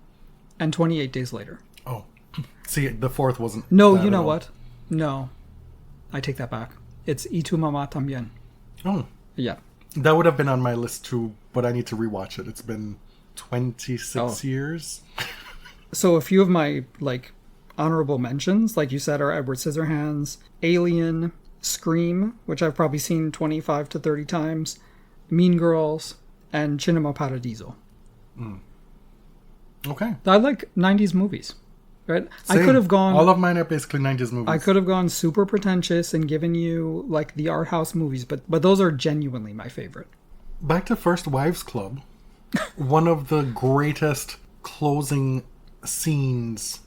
and 28 Days Later. Oh. See, the 4th wasn't... No, you know what? No. I take that back. It's Y tu mamá también. Oh. Yeah. That would have been on my list too, but I need to rewatch it. It's been 26 years. So a few of my honorable mentions, like you said, are Edward Scissorhands, Alien, Scream, which I've probably seen 25 to 30 times, Mean Girls, and Cinema Paradiso. Okay. I like 90s movies. Right? Same. I could have gone... All of mine are basically 90s movies. I could have gone super pretentious and given you the art house movies, but those are genuinely my favorite. Back to First Wives Club. One of the greatest closing sequences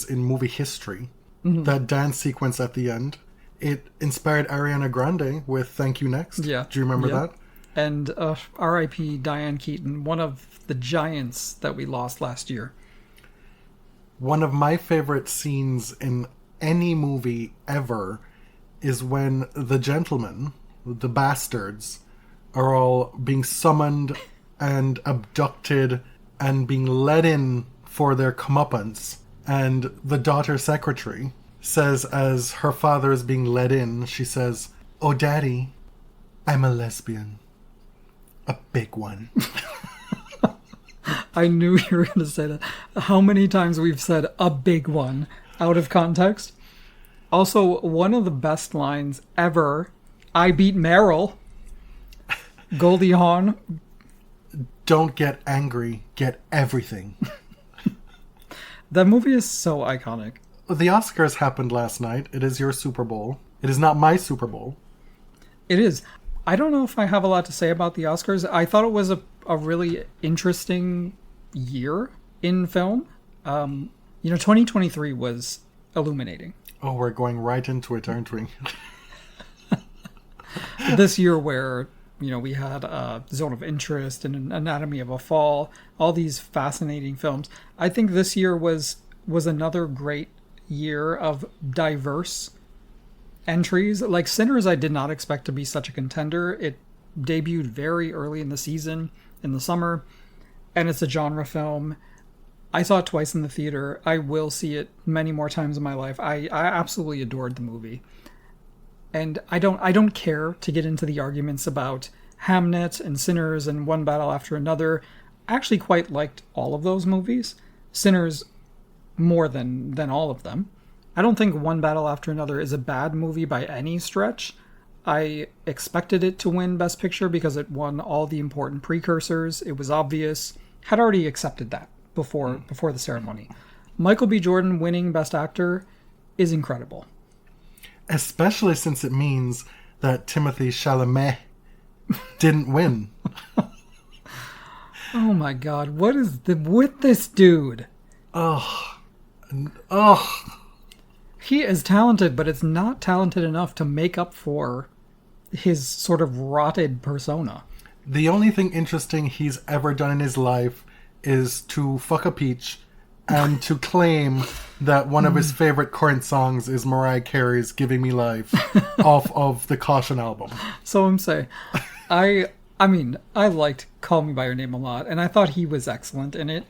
in movie history. Mm-hmm. That dance sequence at the end. It inspired Ariana Grande with Thank You Next. Yeah. Do you remember that? And R.I.P. Diane Keaton, one of the giants that we lost last year. One of my favorite scenes in any movie ever is when the gentlemen, the bastards, are all being summoned and abducted and being led in for their comeuppance. And the daughter secretary says, as her father is being led in, she says, "Oh, Daddy, I'm a lesbian. A big one." I knew you were going to say that. How many times we've said "a big one" out of context. Also, one of the best lines ever, "I beat Meryl." Goldie Hawn. Don't get angry, get everything. That movie is so iconic. The Oscars happened last night. It is your Super Bowl. It is not my Super Bowl. It is. I don't know if I have a lot to say about the Oscars. I thought it was a really interesting year in film. 2023 was illuminating. Oh, we're going right into it, aren't we? This year where, we had Zone of Interest and Anatomy of a Fall, all these fascinating films. I think this year was another great year of diverse entries. Like Sinners, I did not expect to be such a contender. It debuted very early in the season, in the summer, and it's a genre film. I saw it twice in the theater. I will see it many more times in my life. I absolutely adored the movie. And I don't care to get into the arguments about Hamnet and Sinners and One Battle After Another. I actually quite liked all of those movies. Sinners more than all of them. I don't think One Battle After Another is a bad movie by any stretch. I expected it to win Best Picture because it won all the important precursors. It was obvious. Had already accepted that before the ceremony. Michael B. Jordan winning Best Actor is incredible. Especially since it means that Timothée Chalamet didn't win. Oh my God, what is with this dude? Oh. He is talented, but it's not talented enough to make up for his sort of rotted persona. The only thing interesting he's ever done in his life is to fuck a peach and to claim that one of his favorite current songs is Mariah Carey's Giving Me Life off of the Caution album. So I'm saying, I liked Call Me By Your Name a lot, and I thought he was excellent in it.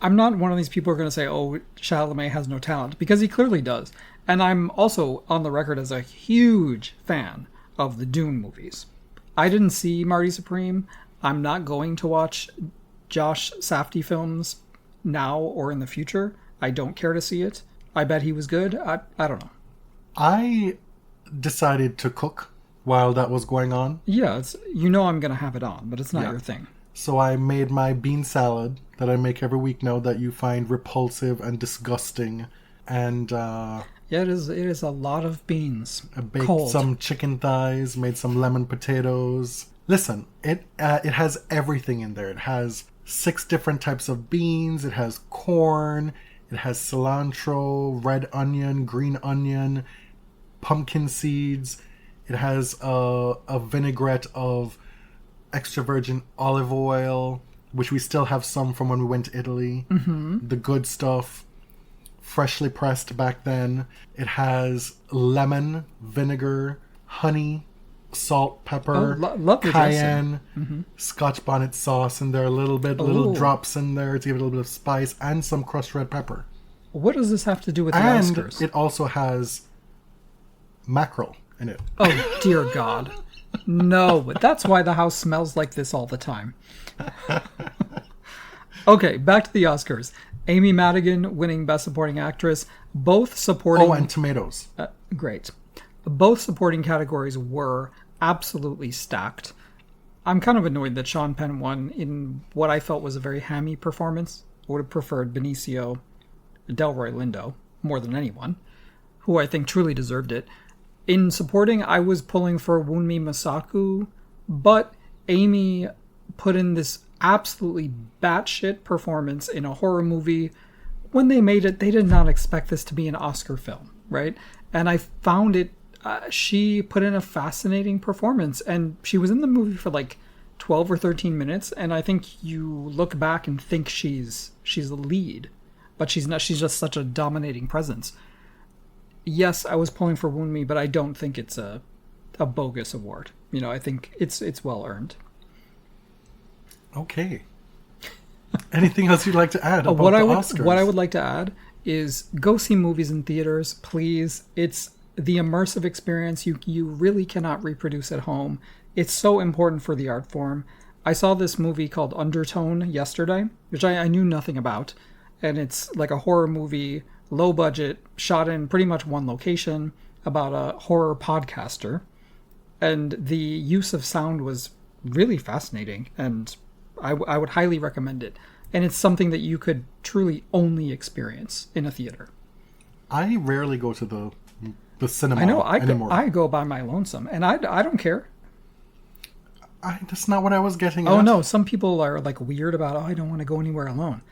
I'm not one of these people who are going to say, oh, Chalamet has no talent, because he clearly does. And I'm also on the record as a huge fan of the Dune movies. I didn't see Marty Supreme. I'm not going to watch Josh Safdie films now or in the future. I don't care to see it. I bet he was good. I don't know. I decided to cook while that was going on. Yeah, I'm going to have it on, but it's not your thing. So I made my bean salad that I make every week now that you find repulsive and disgusting. And it is a lot of beans. I baked some chicken thighs, made some lemon potatoes. Listen, it has everything in there. It has 6 different types of beans. It has corn. It has cilantro, red onion, green onion, pumpkin seeds. It has a vinaigrette of extra virgin olive oil, which we still have some from when we went to Italy. Mm-hmm. The good stuff, freshly pressed back then. It has lemon, vinegar, honey, salt, pepper, cayenne, Scotch bonnet sauce in there a little bit, little drops in there to give it a little bit of spice, and some crushed red pepper. What does this have to do with the and Oscars? It also has mackerel in it. Oh, dear God. No, but that's why the house smells like this all the time. Okay, back to the Oscars. Amy Madigan winning Best Supporting Actress. Both supporting... Oh, and tomatoes. Great. Both supporting categories were absolutely stacked. I'm kind of annoyed that Sean Penn won in what I felt was a very hammy performance. I would have preferred Benicio Delroy Lindo more than anyone, who I think truly deserved it. In supporting, I was pulling for Wunmi Masaku, but Amy put in this absolutely batshit performance in a horror movie. When they made it, they did not expect this to be an Oscar film, right? And I found it, she put in a fascinating performance, and she was in the movie for like 12 or 13 minutes, and I think you look back and think she's the lead, but she's not. She's just such a dominating presence. Yes, I was pulling for Wunmi, but I don't think it's a bogus award. You know, I think it's well earned. Okay. Anything else you'd like to add about Oscars? What I would like to add is go see movies in theaters, please. It's the immersive experience you really cannot reproduce at home. It's so important for the art form. I saw this movie called Undertone yesterday, which I knew nothing about. And it's like a horror movie, low budget, shot in pretty much one location, about a horror podcaster. And the use of sound was really fascinating, and I would highly recommend it. And it's something that you could truly only experience in a theater. I rarely go to the cinema anymore. I go by my lonesome, and I don't care. That's not what I was getting at. Oh, no, some people are like weird about, I don't want to go anywhere alone.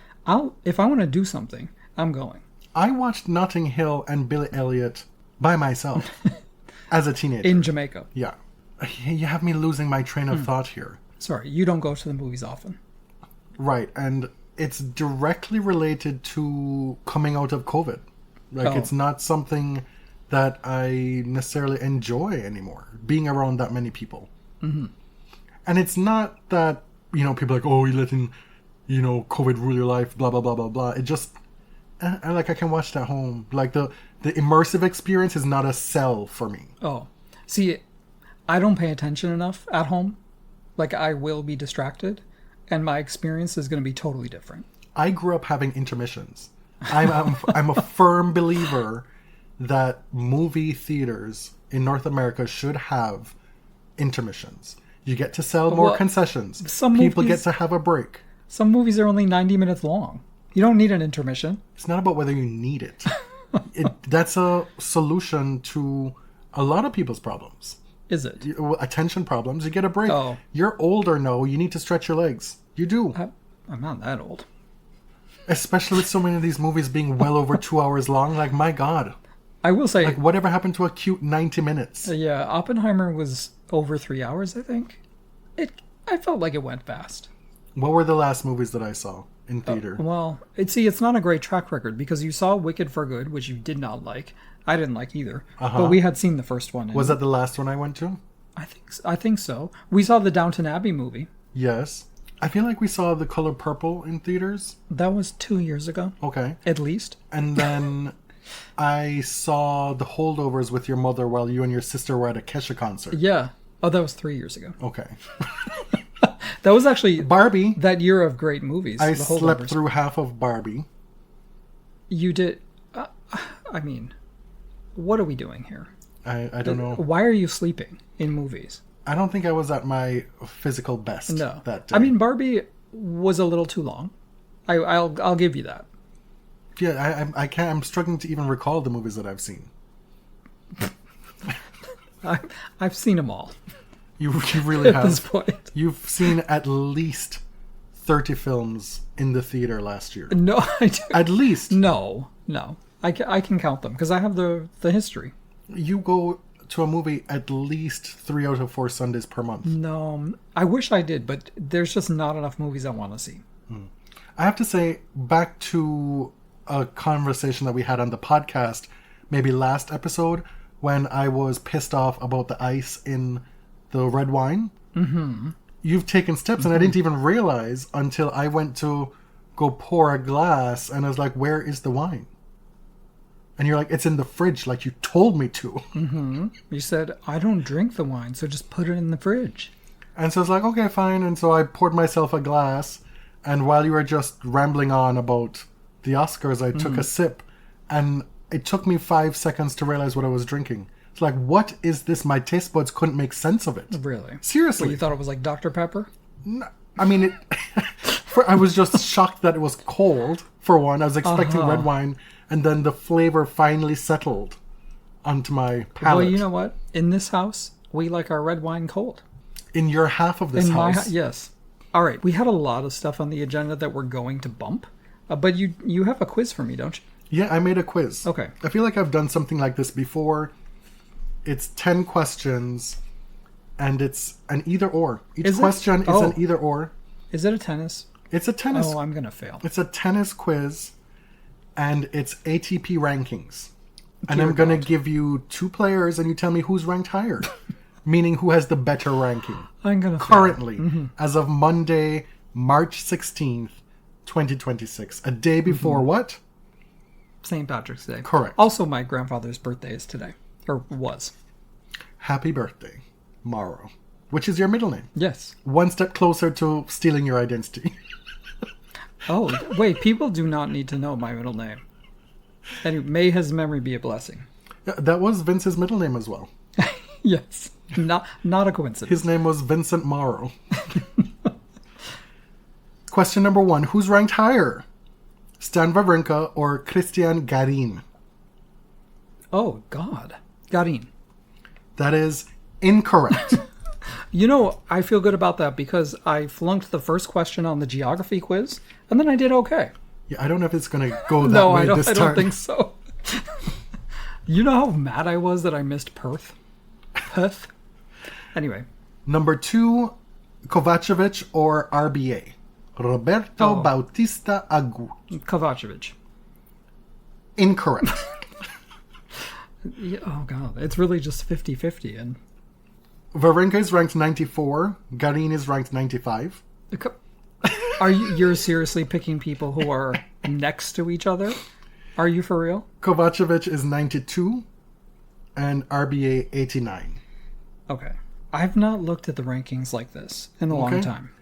If I want to do something, I'm going. I watched Notting Hill and Billy Elliot by myself as a teenager. In Jamaica. Yeah. You have me losing my train of thought here. Sorry, you don't go to the movies often. Right, and it's directly related to coming out of COVID. It's not something that I necessarily enjoy anymore, being around that many people. Mm-hmm. And it's not that, people are like, oh, you're letting, COVID rule your life, blah, blah, blah, blah, blah. It just, I can watch it at home. Like, the immersive experience is not a sell for me. Oh, see, I don't pay attention enough at home. Like, I will be distracted, and my experience is going to be totally different. I grew up having intermissions. I'm a firm believer that movie theaters in North America should have intermissions. You get to sell more concessions. People get to have a break. Some movies are only 90 minutes long. You don't need an intermission. It's not about whether you need it. That's a solution to a lot of people's problems. Is it? Attention problems. You get a break. Oh. You're older now. You need to stretch your legs. You do. I'm not that old. Especially with so many of these movies being well over 2 hours long. Like, my God. I will say... Like, whatever happened to a cute 90 minutes? Yeah, Oppenheimer was over 3 hours, I think. I felt like it went fast. What were the last movies that I saw in theater? It's not a great track record, because you saw Wicked for Good, which you did not like. I didn't like either. Uh-huh. But we had seen the first one. Was that the last one I went to? I think so. We saw the Downton Abbey movie. Yes. I feel like we saw The Color Purple in theaters. That was 2 years ago. Okay. At least. And then I saw The Holdovers with your mother while you and your sister were at a Kesha concert. Yeah. Oh, that was 3 years ago. Okay. That was actually Barbie. That year of great movies. I slept through half of Barbie. You did. What are we doing here? I don't know. Why are you sleeping in movies? I don't think I was at my physical best that day. Barbie was a little too long. I'll give you that. Yeah, I can't. I'm struggling to even recall the movies that I've seen. I've seen them all. You really have. At this point. You've seen at least 30 films in the theater last year. No, I do. At least. No. I can count them because I have the history. You go to a movie at least 3 out of 4 Sundays per month. No, I wish I did, but there's just not enough movies I want to see. I have to say, back to a conversation that we had on the podcast, maybe last episode, when I was pissed off about the ice in the red wine. Mm-hmm. You've taken steps, and I didn't even realize until I went to go pour a glass, and I was like, where is the wine? And you're like, it's in the fridge, like you told me to. You said, I don't drink the wine, so just put it in the fridge. And so I was like, okay, fine. And so I poured myself a glass. And while you were just rambling on about the Oscars, I took a sip. And it took me 5 seconds to realize what I was drinking. It's like, what is this? My taste buds couldn't make sense of it. Really? Seriously. Well, you thought it was like Dr. Pepper? No, I mean, I was just shocked that it was cold, for one. I was expecting red wine. And then the flavor finally settled onto my palate. Well, you know what? In this house, we like our red wine cold. In your half of this house? Yes. All right. We had a lot of stuff on the agenda that we're going to bump. But you have a quiz for me, don't you? Yeah, I made a quiz. Okay. I feel like I've done something like this before. It's 10 questions, and it's an either-or. Each question is an either-or. Is it a tennis? It's a tennis. Oh, I'm going to fail. It's a tennis quiz. And it's ATP rankings. And I'm going to give you 2 players and you tell me who's ranked higher. Meaning who has the better ranking. I'm going to currently, as of Monday, March 16th, 2026. A day before what? St. Patrick's Day. Correct. Also, my grandfather's birthday is today. Or was. Happy birthday, Morrow. Which is your middle name. Yes. One step closer to stealing your identity. Oh, wait, people do not need to know my middle name. Anyway, may his memory be a blessing. Yeah, that was Vince's middle name as well. Yes, not a coincidence. His name was Vincent Morrow. Question number 1. Who's ranked higher? Stan Wawrinka or Christian Garin? Oh, God. Garin. That is incorrect. You know, I feel good about that because I flunked the first question on the geography quiz, and then I did okay. Yeah, I don't know if it's going to go that way this time. I don't think so. You know how mad I was that I missed Perth? Perth? Anyway. Number 2, Kovacevic or RBA? Roberto Bautista Agut. Kovacevic. Incorrect. Yeah, oh, God. It's really just 50-50, and... Wawrinka is ranked 94. Garin is ranked 95. You're seriously picking people who are next to each other? Are you for real? Kovacevic is 92 and RBA 89. Okay. I've not looked at the rankings like this in a long time.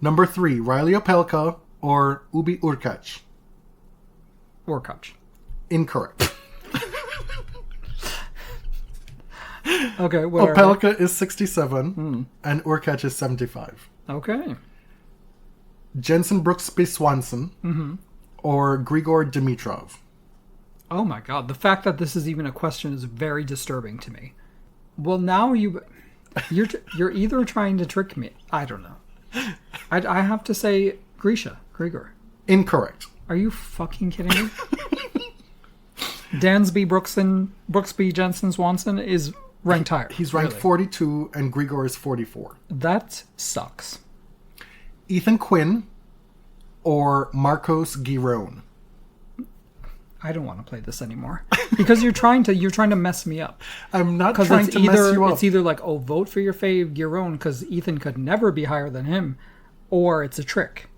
Number 3, Riley Opelka or Ubi Urkac? Urkac. Incorrect. Okay, whatever. Opelka is 67 and Urkac is 75. Okay. Jensen Brooksby Swanson or Grigor Dimitrov? Oh my God. The fact that this is even a question is very disturbing to me. Well, now you're either trying to trick me. I don't know. I have to say Grigor. Incorrect. Are you fucking kidding me? Brooksby Jensen Swanson is ranked higher. He's ranked 42 and Grigor is 44. That sucks. Ethan Quinn or Marcos Giron? I don't want to play this anymore because you're trying to mess me up. I'm not trying to mess you up. It's either like, oh, vote for your fave Giron because Ethan could never be higher than him, or it's a trick.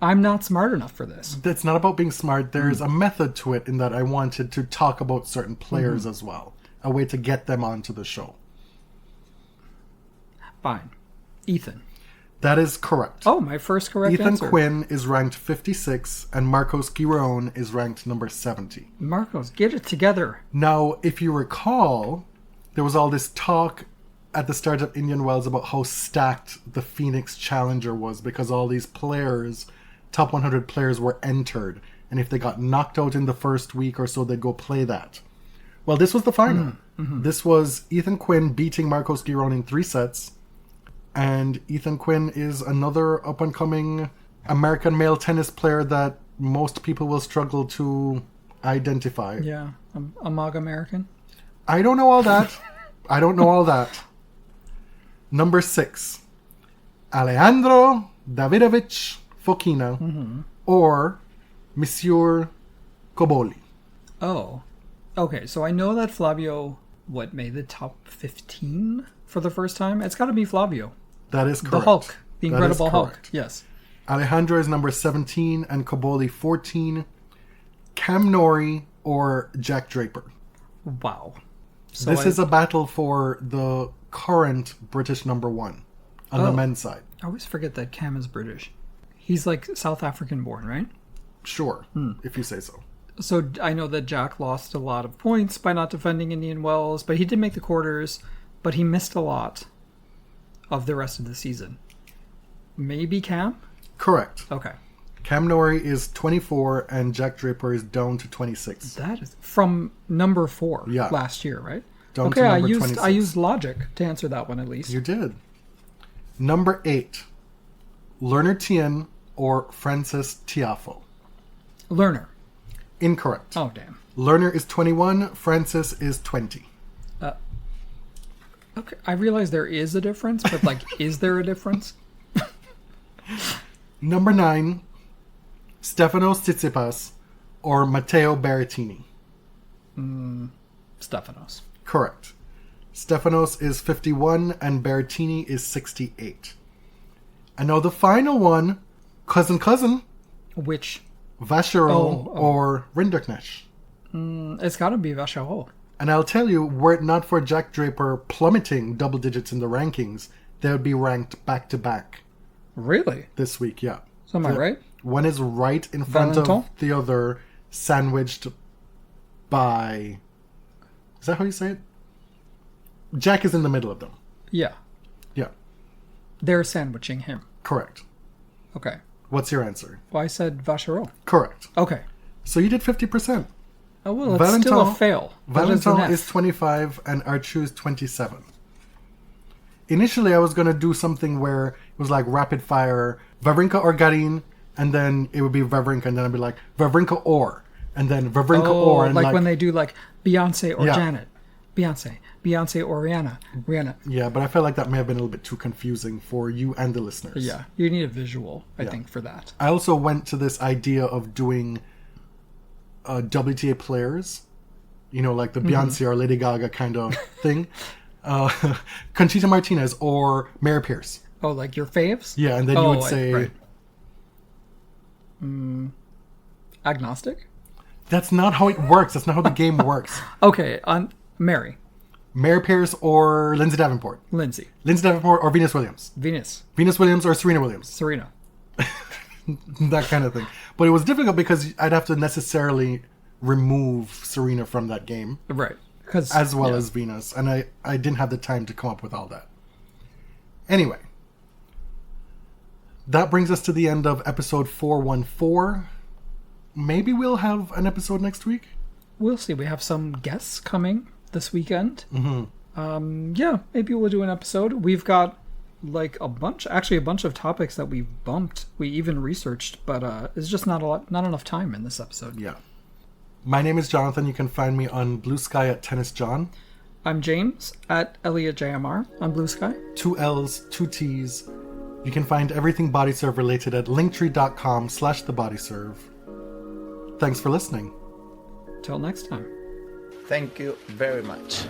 I'm not smart enough for this. It's not about being smart. There's a method to it in that I wanted to talk about certain players as well. A way to get them onto the show. Fine. Ethan. That is correct. Oh, my first correct answer. Ethan Quinn is ranked 56 and Marcos Giron is ranked number 70. Marcos, get it together. Now, if you recall, there was all this talk at the start of Indian Wells about how stacked the Phoenix Challenger was because all these players, top 100 players, were entered. And if they got knocked out in the first week or so, they'd go play that. Well, this was the final. This was Ethan Quinn beating Marcos Giron in 3 sets. And Ethan Quinn is another up-and-coming American male tennis player that most people will struggle to identify. Yeah, a MAGA American. I don't know all that. Number 6, Alejandro Davidovich Fokina or Monsieur Koboli. Oh, okay. So I know that Flavio, made the top 15 for the first time? It's got to be Flavio. That is correct. The Hulk. The Incredible Hulk. Yes. Alejandro is number 17 and Koboli 14. Cam Norrie or Jack Draper. Wow. So This is a battle for the current British number one on the men's side. I always forget that Cam is British. He's like South African born, right? Sure, if you say so. So I know that Jack lost a lot of points by not defending Indian Wells, but he did make the quarters, but he missed a lot of the rest of the season. Maybe Cam? Correct. Okay. Cam Norrie is 24 and Jack Draper is down to 26. That is from number 4 Yeah. last year, right? Down okay, to I number used 26. I used logic to answer that one at least. You did. Number 8. Lerner Tien or Francis Tiafoe. Lerner. Incorrect. Oh, damn. Lerner is 21, Francis is 20. Okay, I realize there is a difference, but like, is there a difference? Number 9. Stefanos Tsitsipas or Matteo Berrettini. Stefanos. Correct. Stefanos is 51 and Berrettini is 68. And now the final one, cousin, Which, Vacheron or Rinderknecht. it's gotta be Vacheron. And I'll tell you, were it not for Jack Draper plummeting double digits in the rankings, they would be ranked back to back Really? this week, yeah. So am I right? One is right in front of Valentin? the other, sandwiched by... Is that how you say it? Jack is in the middle of them. Yeah. Yeah, They're sandwiching him. correct. Okay. What's your answer? Well, I said Vacheron. Correct. Okay. So you did 50%. Oh, well, it's still a fail. That is an Valentin F. is 25 and Archu is 27. Initially, I was going to do something where it was like rapid fire, Wawrinka or Garin, and then it would be Wawrinka, and then I'd be like, Wawrinka or, and then Wawrinka or. And like when they do like Beyonce or Yeah. Janet. Beyonce or Rihanna. Yeah, but I felt like that may have been a little bit too confusing for you and the listeners. Yeah, you need a visual, I think, for that. I also went to this idea of doing WTA players, you know, like the Beyonce or Lady Gaga kind of thing. Conchita Martinez or Mary Pierce. Oh, like your faves? Yeah, and then you would say... Right. Agnostic? That's not how it works. That's not how the game works. Okay, on Mary. Mary Pierce or Lindsay Davenport. Lindsay. Lindsay Davenport or Venus Williams. Venus. Venus Williams or Serena Williams. Serena. That kind of thing. But it was difficult because I'd have to necessarily remove Serena from that game. Right. Cause, As well as Venus. And I didn't have the time to come up with all that. Anyway. That brings us to the end of episode 414. Maybe we'll have an episode next week. We'll see. We have some guests coming this weekend. Mm-hmm. Yeah, maybe we'll do an episode. We've got like a bunch of topics that we've bumped. We even researched, but it's just not enough time in this episode. Yeah. My name is Jonathan. You can find me on Blue Sky at Tennis John. I'm James at ElliotJMR on Blue Sky. 2 L's, 2 T's. You can find everything BodyServe related at linktree.com/thebodyserve. Thanks for listening. Till next time. Thank you very much.